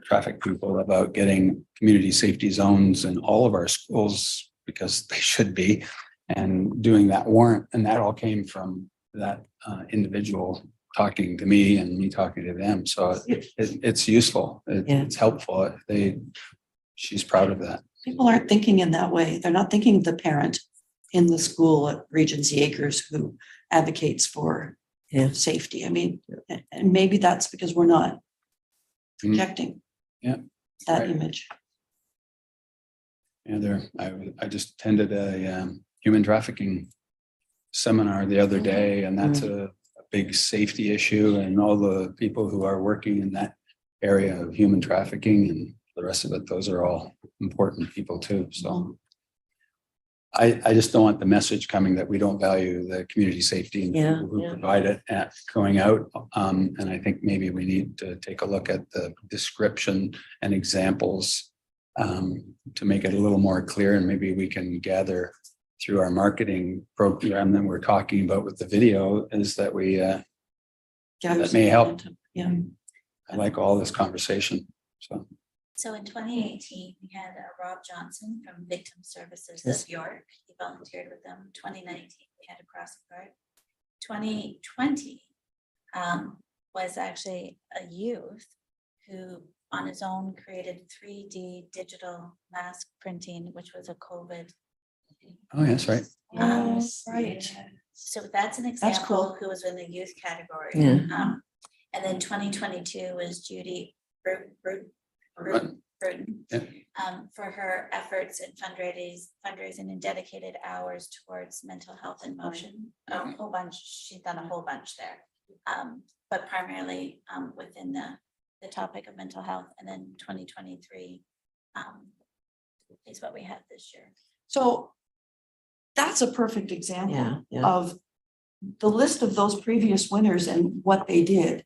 traffic people about getting community safety zones in all of our schools because they should be, and doing that warrant. And that all came from that individual talking to me and me talking to them. So it's useful. Yeah. It's helpful. She's proud of that. People aren't thinking in that way. They're not thinking of the parent in the school at Regency Acres who advocates for Yeah. safety. I mean, and maybe that's because we're not projecting Yeah. that Right. image. Yeah, I just attended a human trafficking seminar the other day, and that's a big safety issue, and all the people who are working in that area of human trafficking and the rest of it, those are all important people too. So I just don't want the message coming that we don't value the community safety and Yeah, people who yeah. provide it at going out. And I think maybe we need to take a look at the description and examples to make it a little more clear, and maybe we can gather through our marketing program that we're talking about with the video is that we, that may help. Yeah. I like all this conversation, so. So in 2018, we had Rob Johnson from Victim Services Yes. of York. He volunteered with them. 2019, we had a crossing guard. 2020 was actually a youth who on his own created 3D digital mask printing, which was a COVID. Oh, yes, right. Oh, right. So that's an cool. example who was in the youth category. Yeah. And then 2022 was Judy Bruton. Yeah. For her efforts in fundraising and dedicated hours towards mental health and motion. A whole bunch, she's done a whole bunch there. But primarily within the topic of mental health, and then 2023 is what we had this year. So that's a perfect example Yeah, yeah. of the list of those previous winners and what they did.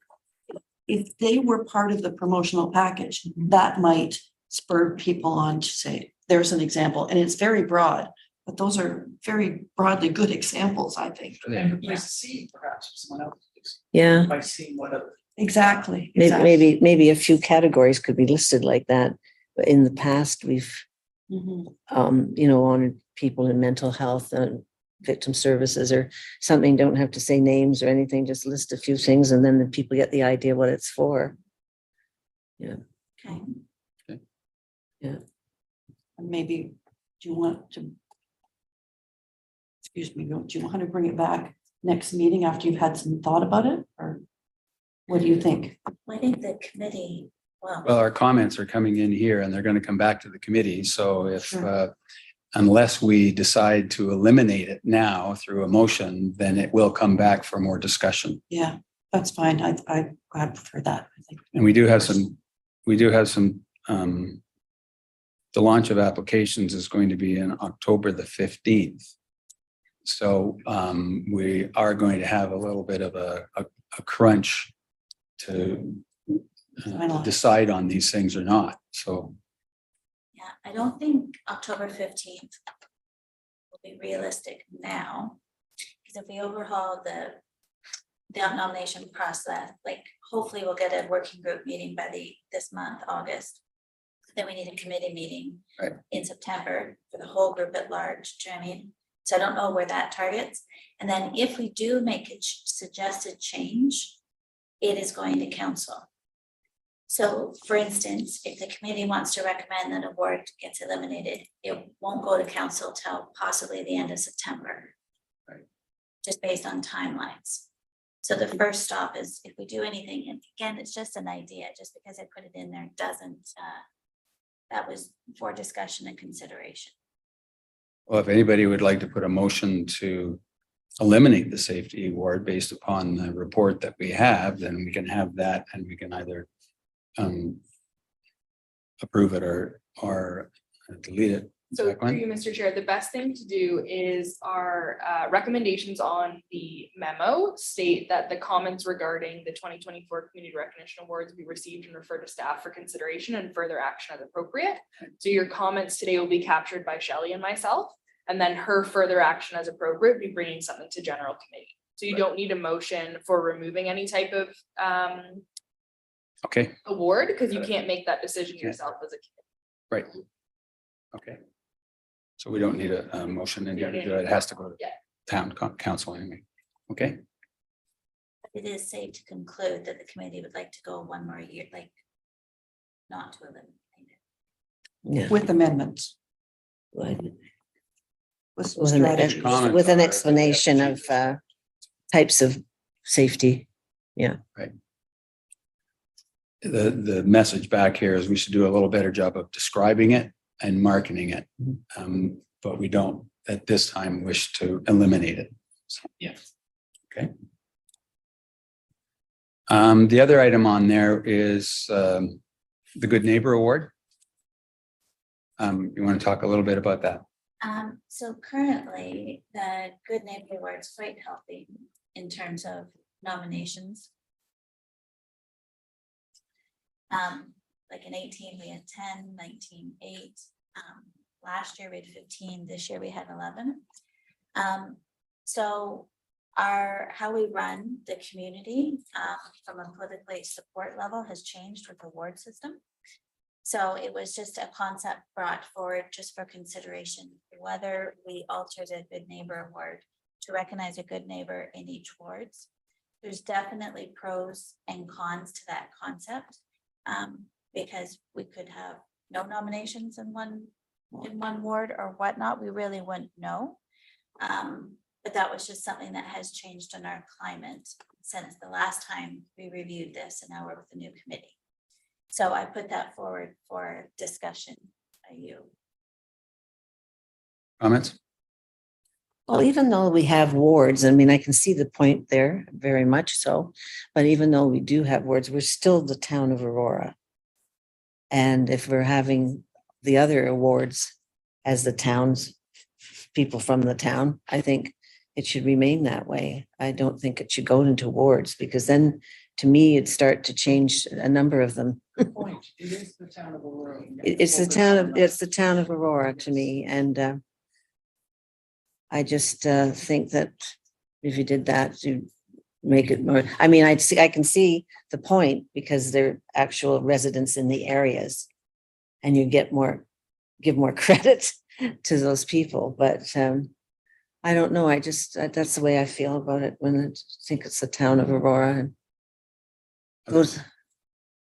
If they were part of the promotional package, that might spur people on to say, there's an example, and it's very broad, but those are very broadly good examples, I think. And a place to see perhaps if someone else is Yeah. by seeing what other. Exactly. Maybe a few categories could be listed like that. But in the past, we've, Mhm. you know, honored people in mental health and victim services or something. Don't have to say names or anything, just list a few things and then the people get the idea what it's for. Okay. And maybe, do you want to? Excuse me, do you want to bring it back next meeting after you've had some thought about it, or what do you think? Well, I think the committee, Well, our comments are coming in here and they're going to come back to the committee. So if, Sure. Unless we decide to eliminate it now through a motion, then it will come back for more discussion. Yeah, that's fine. I prefer that, I think. And we do have some, the launch of applications is going to be in October the 15th. So we are going to have a little bit of a crunch to Finalize. decide on these things or not. So yeah, I don't think October 15th will be realistic now. Because if we overhaul the nomination process, like hopefully we'll get a working group meeting by this month, August. then we need a committee meeting. Right. In September for the whole group at large, do you know what I mean? So I don't know where that targets. And then if we do make a suggested change, it is going to council. So for instance, if the committee wants to recommend that a ward gets eliminated, it won't go to council till possibly the end of September. Right. Just based on timelines. So the first stop is if we do anything, and again, it's just an idea, just because I put it in there doesn't, that was for discussion and consideration. Well, if anybody would like to put a motion to eliminate the safety ward based upon the report that we have, then we can have that and we can either approve it or delete it. So That through one? you, Mr. Chair, the best thing to do is our recommendations on the memo state that the comments regarding the 2024 Community Recognition Awards be received and referred to staff for consideration and further action as appropriate. So your comments today will be captured by Shelley and myself, and then her further action as appropriate be bringing something to general committee. So you don't need a motion for removing any type of Okay, award, because you can't make that decision yourself as a committee. right. Okay. So we don't need a motion in here to do it. It has to go to Yeah. town council anyway. Okay, It is safe to conclude that the committee would like to go one more year, like not to eliminate it. Yeah. With amendments, With with some with an strategies. Comment. with an explanation of types of safety. the message back here is we should do a little better job of describing it and marketing it. But we don't at this time wish to eliminate it. Yes. Okay. The other item on there is the Good Neighbor Award. You want to talk a little bit about that? So currently, the Good Neighbor Award is quite healthy in terms of nominations. Like in 18, we had 10, 19, 8. Last year we had 15, this year we had 11. So how we run the community from a politically support level has changed with the award system. So it was just a concept brought forward just for consideration, whether we alter the Good Neighbor Award to recognize a good neighbor in each wards. There's definitely pros and cons to that concept. Because we could have no nominations in one ward or whatnot, we really wouldn't know. But that was just something that has changed in our climate since the last time we reviewed this, and now we're with the new committee. So I put that forward for discussion by you. Comments? Well, even though we have wards, I mean, I can see the point there very much so, but even though we do have wards, we're still the town of Aurora. And if we're having the other awards as the town's people from the town, I think it should remain that way. I don't think it should go into wards, because then to me, it'd start to change a number of them. Good point. It is the town of Aurora. It's the town of Aurora to me, and I just think that if you did that, you make it more, I mean, I can see the point, because they're actual residents in the areas. And you give more credit to those people, but I don't know, that's the way I feel about it when I think it's the town of Aurora. And those,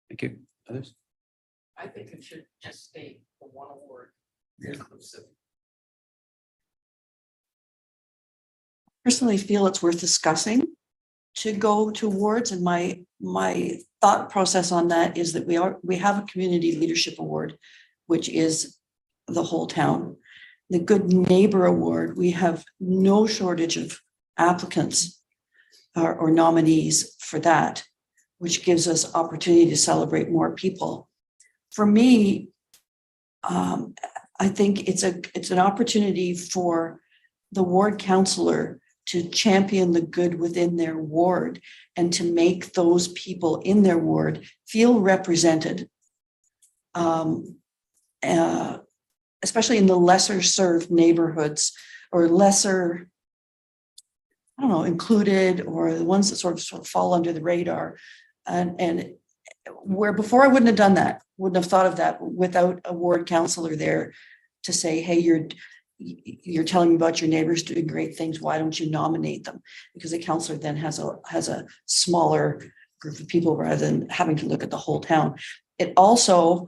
Thank you. Others? I think it should just state the one award, inclusive. Personally feel it's worth discussing to go to awards, and my thought process on that is that we have a community leadership award, which is the whole town. The Good Neighbor Award, we have no shortage of applicants or nominees for that, which gives us opportunity to celebrate more people. For me, I think it's an opportunity for the ward councillor to champion the good within their ward and to make those people in their ward feel represented. Especially in the lesser served neighborhoods, or lesser, I don't know, included, or the ones that sort of fall under the radar. And where before I wouldn't have done that, wouldn't have thought of that without a ward counselor there to say, hey, you're telling me about your neighbors doing great things. Why don't you nominate them? Because a counselor then has a smaller group of people rather than having to look at the whole town. It also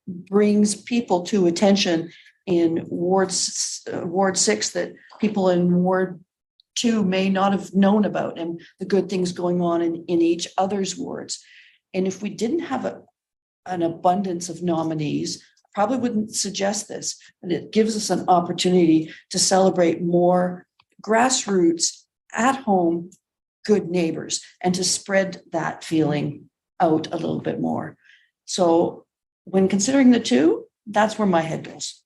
brings people to attention in Ward 6 that people in Ward 2 may not have known about, and the good things going on in each other's wards. And if we didn't have an abundance of nominees, I probably wouldn't suggest this, but it gives us an opportunity to celebrate more grassroots, at home, good neighbors, and to spread that feeling out a little bit more. So when considering the two, that's where my head goes.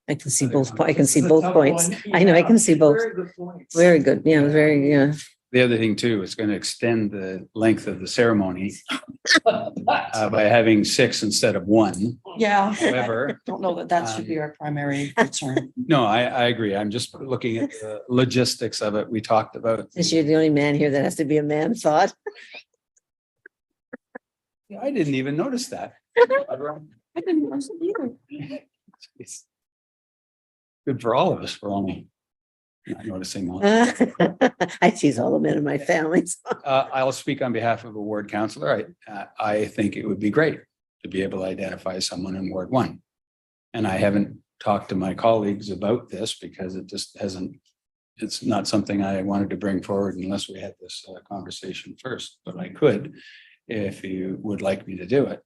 I can see both, I can see both points. I know, I can see both. Very good points. Very good. Yeah, very, yeah. The other thing too, is going to extend the length of the ceremony by having 6 instead of 1. Yeah. However, Don't know that should be our primary concern. no, I agree. I'm just looking at the logistics of it. We talked about. Since you're the only man here that has to be a man thought. I didn't even notice that. I didn't notice it either. It's good for all of us. We're only not noticing that. I tease all the men in my family. So. I'll speak on behalf of a ward councillor. I think it would be great to be able to identify someone in Ward 1. And I haven't talked to my colleagues about this because it just hasn't, it's not something I wanted to bring forward unless we had this conversation first, but I could, if you would like me to do it.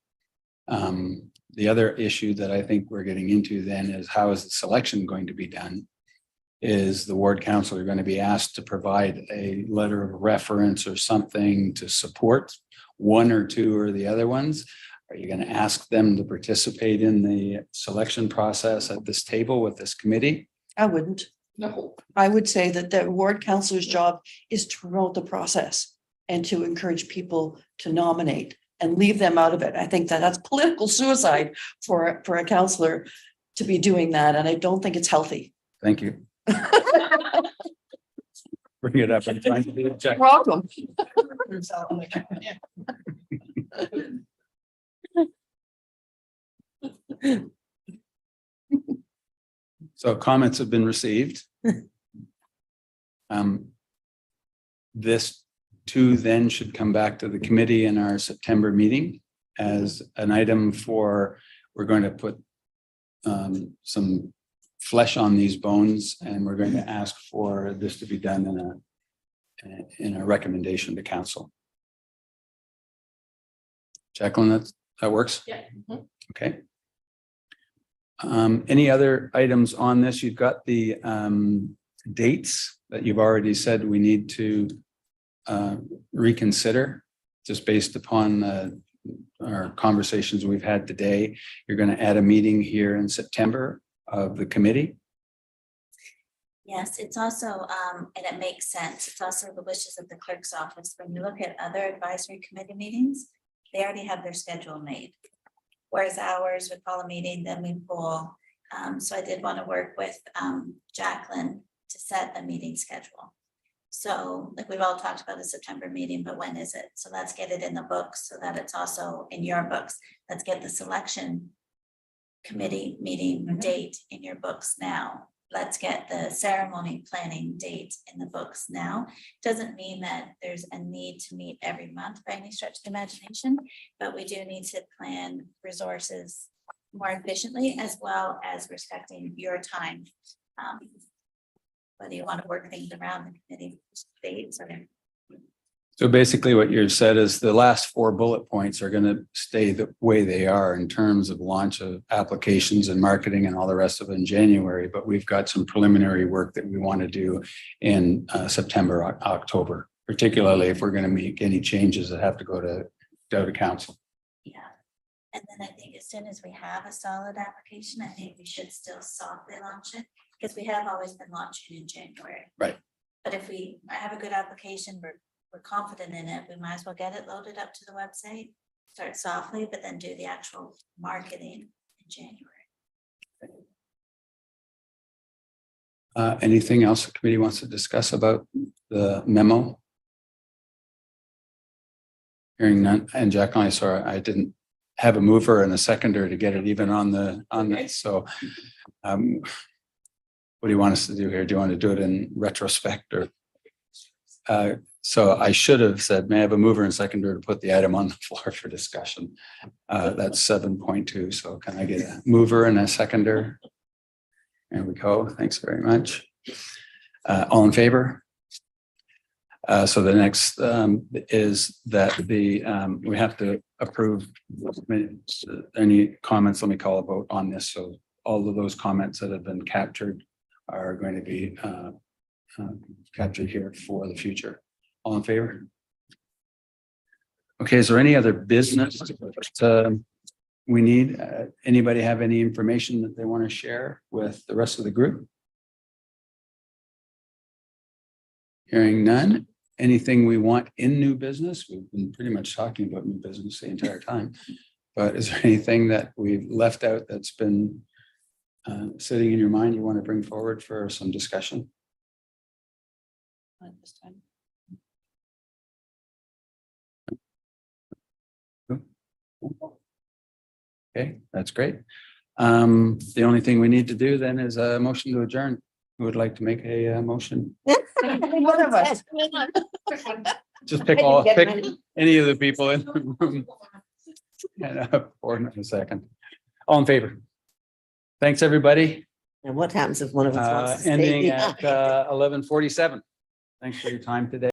The other issue that I think we're getting into then is how is the selection going to be done? Is the ward councillor going to be asked to provide a letter of reference or something to support one or two or the other ones? Are you going to ask them to participate in the selection process at this table with this committee? I wouldn't. No. I would say that the ward councillor's job is to promote the process and to encourage people to nominate and leave them out of it. I think that that's political suicide for a councillor to be doing that. And I don't think it's healthy. Thank you. Bring it up. I'm trying to be objective. Problem. So comments have been received. This too then should come back to the committee in our September meeting as an item for, we're going to put some flesh on these bones, and we're going to ask for this to be done in a recommendation to council. Jacqueline, that works? Yeah. Okay. Any other items on this? You've got the dates that you've already said we need to reconsider just based upon our conversations we've had today. You're going to add a meeting here in September of the committee. Yes, it's also, and it makes sense. It's also the wishes of the clerk's office. When you look at other advisory committee meetings, they already have their schedule made. Whereas ours, we call a meeting, then we pull. So I did want to work with Jacqueline to set a meeting schedule. So like we've all talked about the September meeting, but when is it? So let's get it in the books so that it's also in your books. Let's get the selection committee meeting date in your books now. Let's get the ceremony planning date in the books now. Doesn't mean that there's a need to meet every month by any stretch of the imagination, but we do need to plan resources more efficiently as well as respecting your time. Whether you want to work things around the committee dates or. So basically what you said is the last 4 bullet points are going to stay the way they are in terms of launch of applications and marketing and all the rest of it in January, but we've got some preliminary work that we want to do in September, October, particularly if we're going to make any changes that have to go to council. Yeah. And then I think as soon as we have a solid application, I think we should still softly launch it because we have always been launching in January. Right. But if we have a good application, we're confident in it, we might as well get it loaded up to the website, start softly, but then do the actual marketing in January. Anything else the committee wants to discuss about the memo? Hearing none, and Jack, I saw I didn't have a mover and a seconder to get it even on the, so. What do you want us to do here? Do you want to do it in retrospect or? So I should have said, may I have a mover and seconder to put the item on the floor for discussion? That's 7.2. So can I get a mover and a seconder? There we go. Thanks very much. All in favor? So the next is that we have to approve any comments. Let me call a vote on this. So all of those comments that have been captured are going to be captured here for the future. All in favor? Okay, is there any other business that we need? Anybody have any information that they want to share with the rest of the group? Hearing none. Anything we want in new business? We've been pretty much talking about new business the entire time. But is there anything that we've left out that's been sitting in your mind you want to bring forward for some discussion? At this time. Okay, that's great. The only thing we need to do then is a motion to adjourn. Who would like to make a motion? One of us. Just I pick didn't get pick mine. any of the people in the room. And for a second. All in favor? Thanks, everybody. And what happens if one of us wants to stay Ending behind? at 11:47. Thanks for your time today.